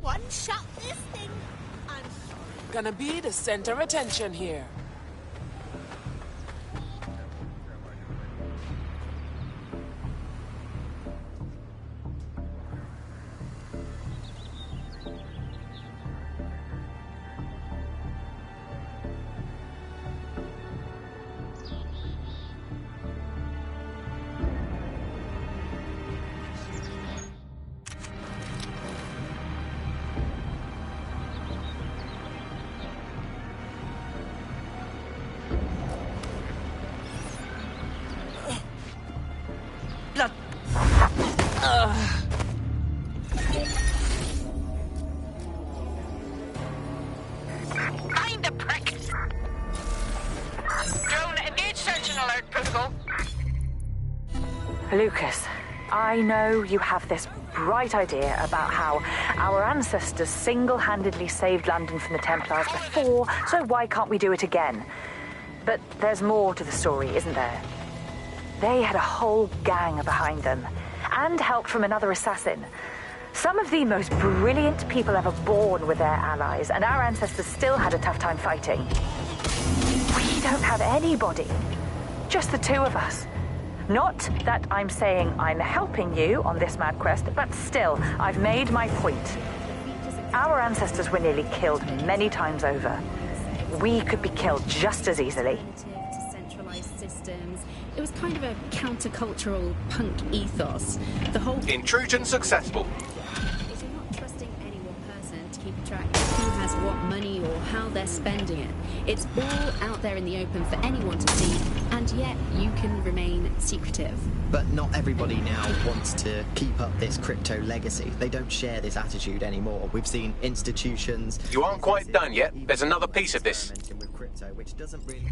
One shot this thing. Gonna be the center of attention here. Find the prick! Drone, engage search and alert protocol. Lucas, I know you have this bright idea about how our ancestors single-handedly saved London from the Templars before, so why can't we do it again? But there's more to the story, isn't there? They had a whole gang behind them, and help from another assassin. Some of the most brilliant people ever born were their allies, and our ancestors still had a tough time fighting. We don't have anybody. Just the two of us. Not that I'm saying I'm helping you on this mad quest, but still, I've made my point. Our ancestors were nearly killed many times over. We could be killed just as easily. Systems. It was kind of a countercultural punk ethos. The whole intrusion successful. If you're not trusting any one person to keep track of who has what money or how they're spending it, it's all out there in the open for anyone to see, and yet you can remain secretive. But not everybody now wants to keep up this crypto legacy. They don't share this attitude anymore. We've seen institutions. You aren't quite done yet. There's another piece of this. With crypto, which doesn't really.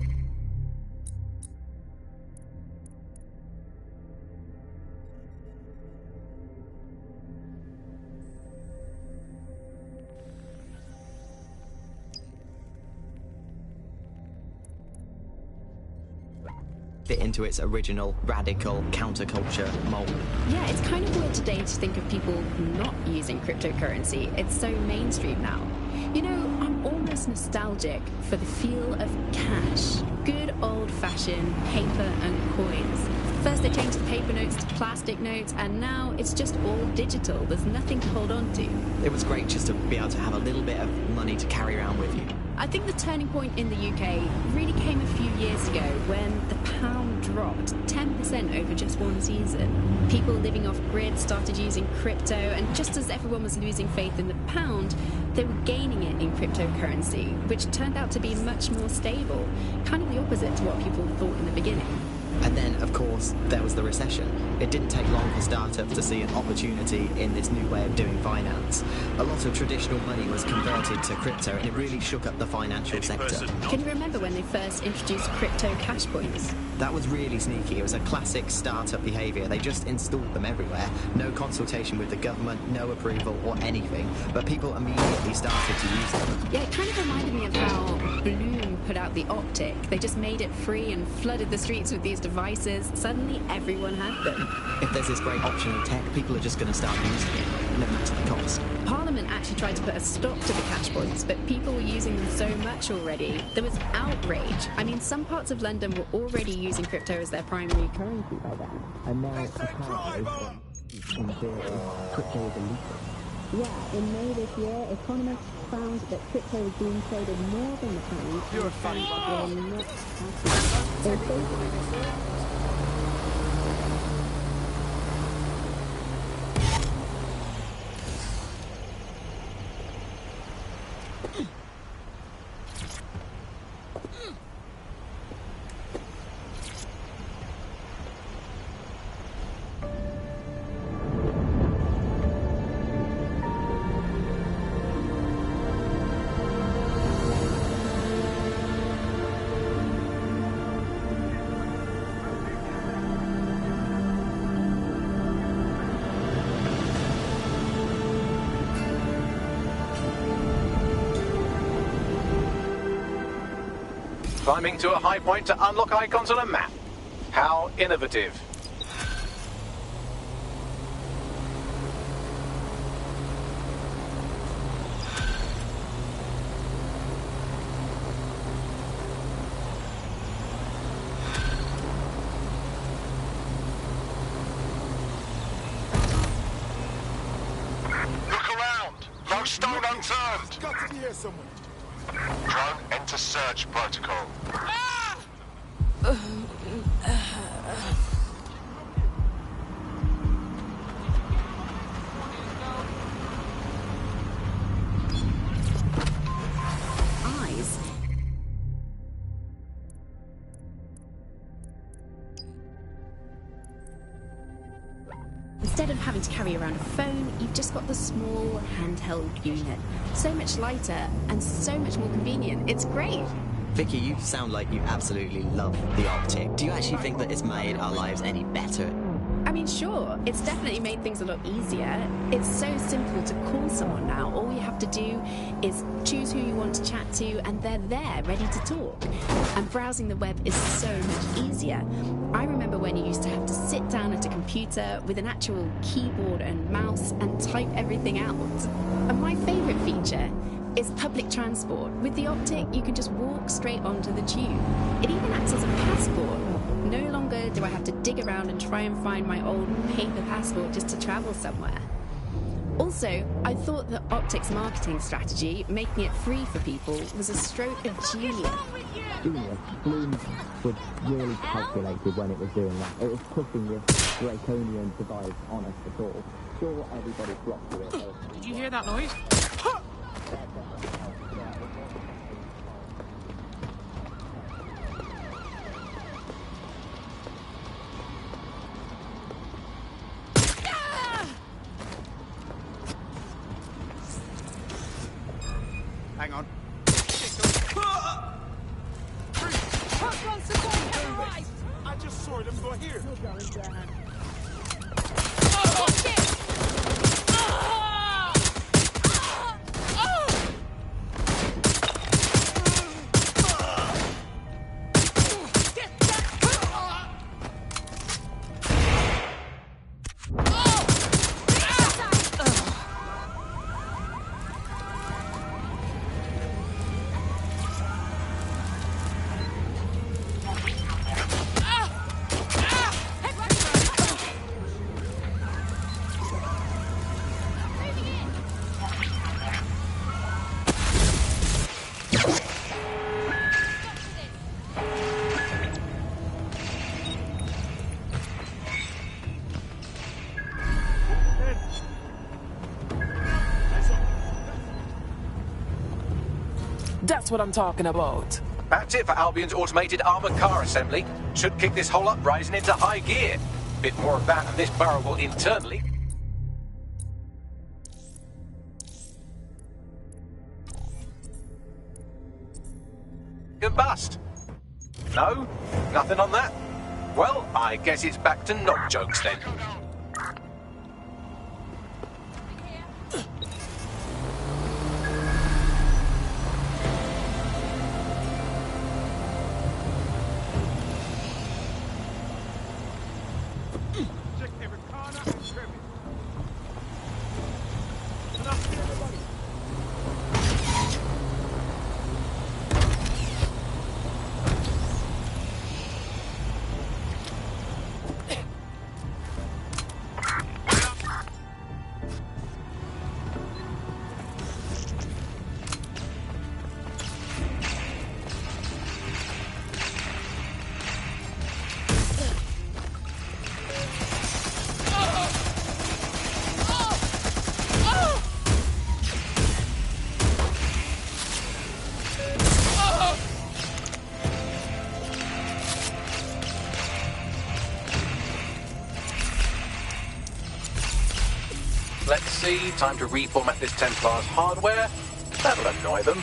Fit into its original radical counterculture mold. Yeah, it's kind of weird today to think of people not using cryptocurrency. It's so mainstream now. You know, I'm almost nostalgic for the feel of cash. Good old-fashioned paper and coins. First they changed the paper notes to plastic notes, and now it's just all digital. There's nothing to hold on to. It was great just to be able to have a little bit of money to carry around with you. I think the turning point in the UK really came a few years ago when the pound dropped 10% over just one season. People living off grid started using crypto, and just as everyone was losing faith in the pound, they were gaining it in cryptocurrency, which turned out to be much more stable, kind of the opposite to what people thought in the beginning. And then, of course, there was the recession. It didn't take long for startups to see an opportunity in this new way of doing finance. A lot of traditional money was converted to crypto, and it really shook up the financial sector. Can you remember when they first introduced crypto cash points? That was really sneaky. It was a classic startup behaviour. They just installed them everywhere. No consultation with the government, no approval or anything. But people immediately started to use them. Yeah, it kind of reminded me of how Bloom put out the Optic. They just made it free and flooded the streets with these devices. Suddenly everyone had them. If there's this great option in tech, people are just going to start using it, no matter cost. Parliament actually tried to put a stop to the cash points, but people were using them so much already. There was outrage. I mean, some parts of London were already using crypto as their primary currency by then. And now, apparently, in theory, crypto is illegal. Yeah, in May this year, economists found that crypto was being traded more than the pound. You're a funny one. Climbing to a high point to unlock icons on a map. How innovative. Look around. No stone unturned. Got to be here somewhere. Drone, enter search protocol. Eyes. Instead of having to carry around a phone, you've just got the small handheld unit. So much lighter and so much more convenient. It's great. Vicky, you sound like you absolutely love the optic. Do you actually think that it's made our lives any better? I mean, sure, it's definitely made things a lot easier. It's so simple to call someone now. All you have to do is choose who you want to chat to, and they're there, ready to talk. And browsing the web is so much easier. I remember when you used to have to sit down at a computer with an actual keyboard and mouse and type everything out. And my favourite feature is public transport. With the optic, you can just walk straight onto the tube. It even acts as a passport. No longer do I have to dig around and try and find my old paper passport just to travel somewhere. Also, I thought the optics marketing strategy, making it free for people, was a stroke of genius. Genius. Bloom was really calculated when it was doing that. It was pushing this draconian device on us at all. Sure, everybody flocked to it. Did you hear that noise? Hang on. I just saw them go here. That's what I'm talking about. That's it for Albion's automated armoured car assembly. Should kick this whole uprising into high gear. Bit more of that and this barrel will internally combust. No? Nothing on that? Well, I guess it's back to knock jokes then. Let's see. Time to reformat this Templar's hardware. That'll annoy them.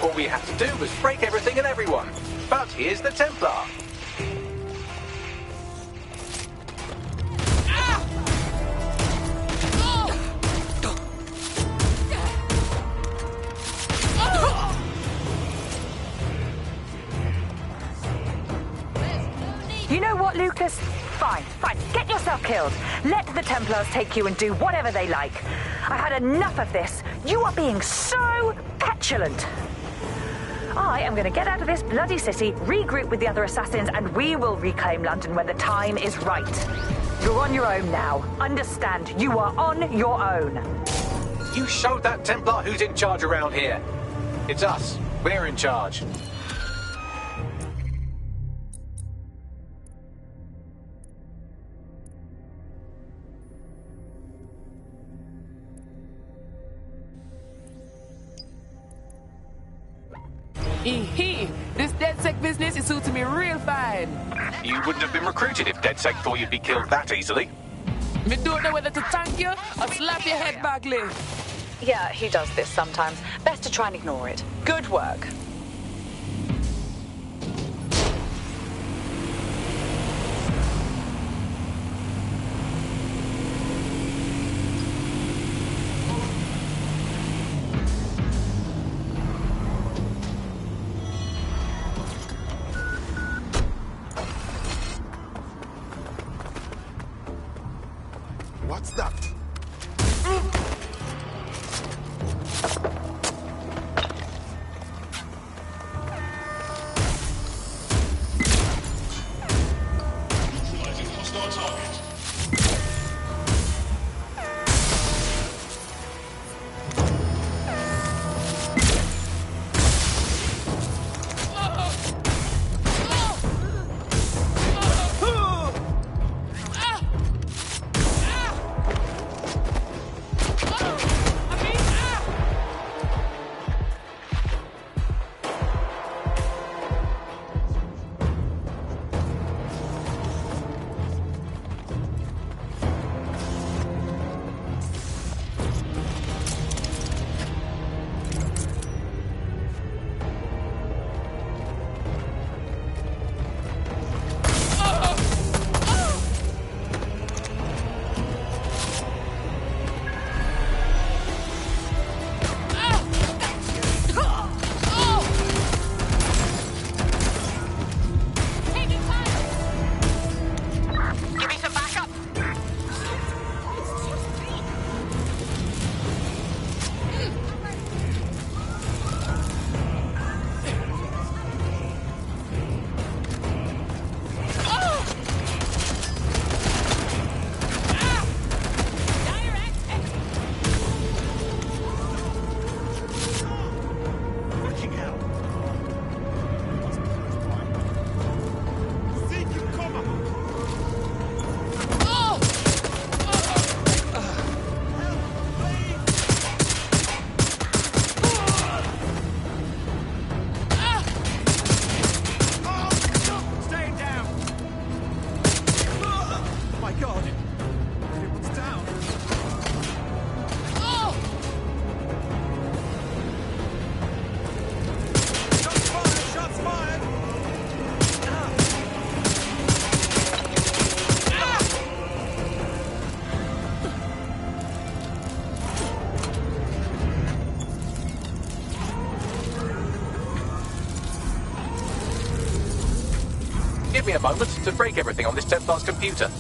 All we had to do was break everything and everyone. But here's the Templar. You know what, Lucas? Fine. Get yourself killed. Let the Templars take you and do whatever they like. I had enough of this. You are being so petulant. I am going to get out of this bloody city, regroup with the other assassins, and we will reclaim London when the time is right. You're on your own now. Understand, you are on your own. You showed that Templar who's in charge around here. It's us. We're in charge. This DedSec business is suiting me real fine. You wouldn't have been recruited if DedSec thought you'd be killed that easily. Me don't know whether to thank you or slap your head, Bagley. Yeah, he does this sometimes. Best to try and ignore it. Good work. What's that? Give me a moment to break everything on this Templar's computer.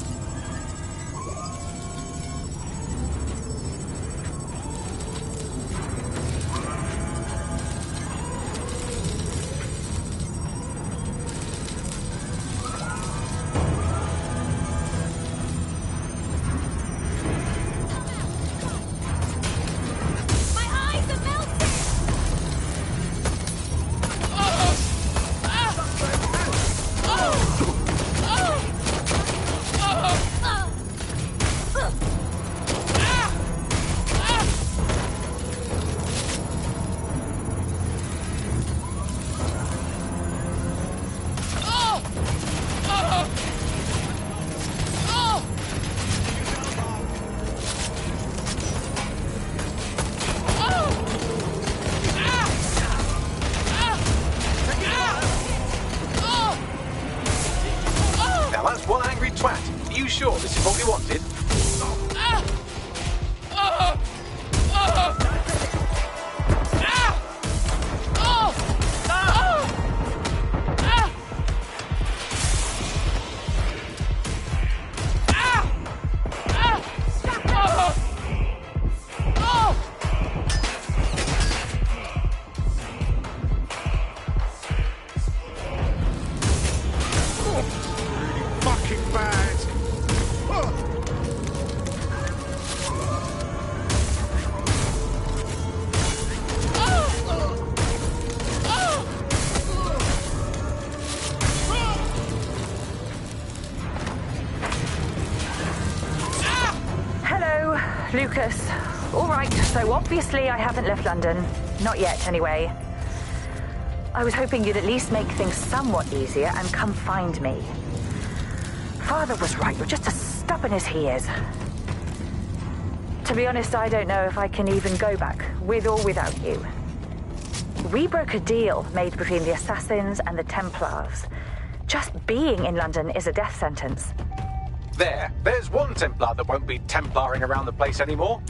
Sure this is what we wanted? Lucas. All right, so obviously I haven't left London. Not yet, anyway. I was hoping you'd at least make things somewhat easier and come find me. Father was right, you're just as stubborn as he is. To be honest, I don't know if I can even go back, with or without you. We broke a deal made between the Assassins and the Templars. Just being in London is a death sentence. There's one Templar that won't be Templaring around the place anymore.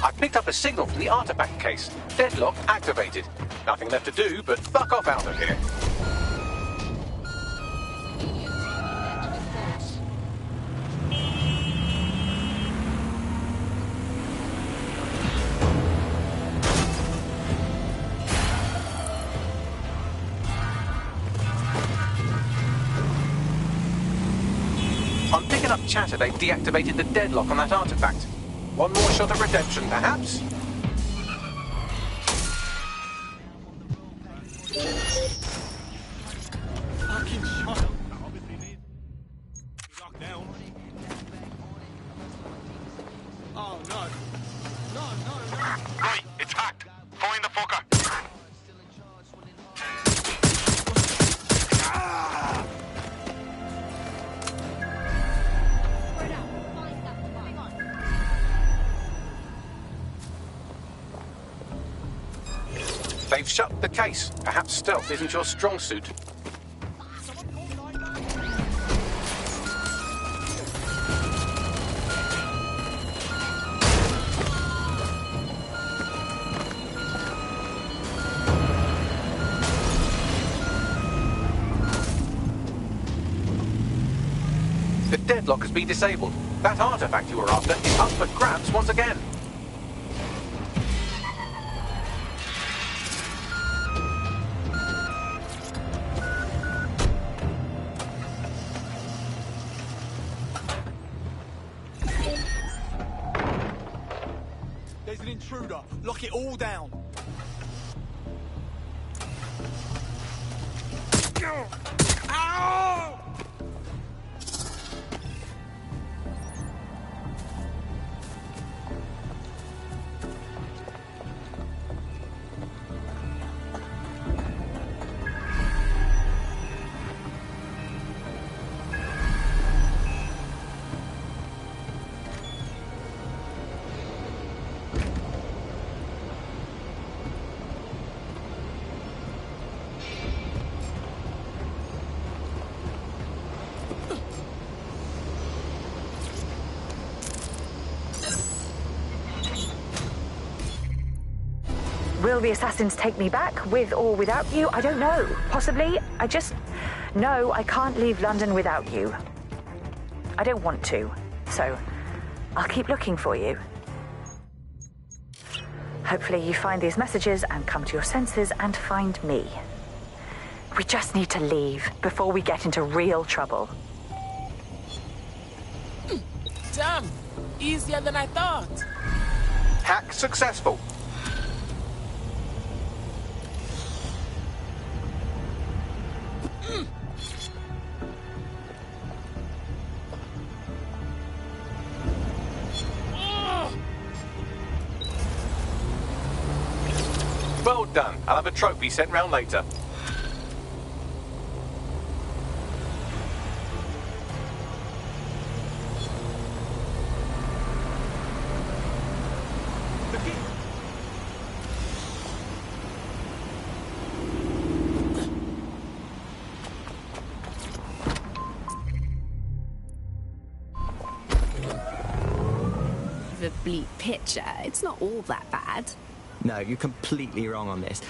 I picked up a signal from the artifact case. Deadlock activated. Nothing left to do but fuck off out of here. I'm picking up chatter they've deactivated the deadlock on that artifact. One more shot of redemption, perhaps? Fucking shot. Oh, no. No. Right, it's hacked. Find the fucker. They've shut the case. Perhaps stealth isn't your strong suit. The deadlock has been disabled. That artifact you were after is up for grabs once again. There's an intruder. Lock it all down. Ow! Will the assassins take me back, with or without you? I don't know. Possibly. I just know I can't leave London without you. I don't want to, so I'll keep looking for you. Hopefully you find these messages and come to your senses and find me. We just need to leave before we get into real trouble. Damn! Easier than I thought. Hack successful. Well done. I'll have a trophy sent round later. The bleak picture. It's not all that bad. No, you're completely wrong on this.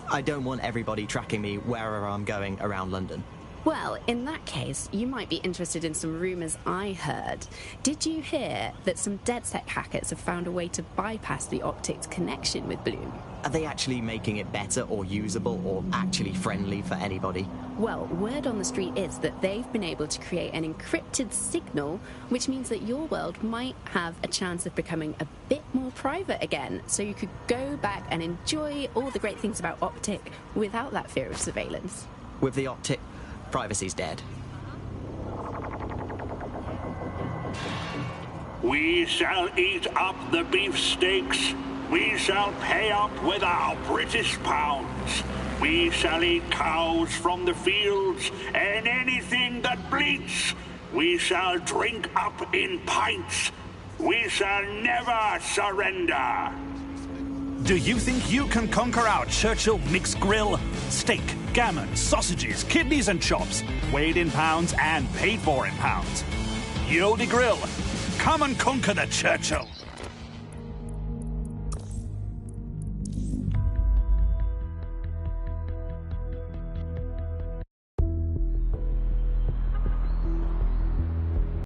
I don't want everybody tracking me wherever I'm going around London. Well, in that case, you might be interested in some rumours I heard. Did you hear that some DedSec hackers have found a way to bypass the optics connection with Bloom? Are they actually making it better or usable or actually friendly for anybody? Well, word on the street is that they've been able to create an encrypted signal, which means that your world might have a chance of becoming a bit more private again, so you could go back and enjoy all the great things about Optic without that fear of surveillance. With the Optic, privacy's dead. We shall eat up the beefsteaks. We shall pay up with our British pounds. We shall eat cows from the fields and anything that bleats. We shall drink up in pints. We shall never surrender. Do you think you can conquer our Churchill mixed grill? Steak, gammon, sausages, kidneys and chops, weighed in pounds and paid for in pounds. Yodie Grill, come and conquer the Churchill.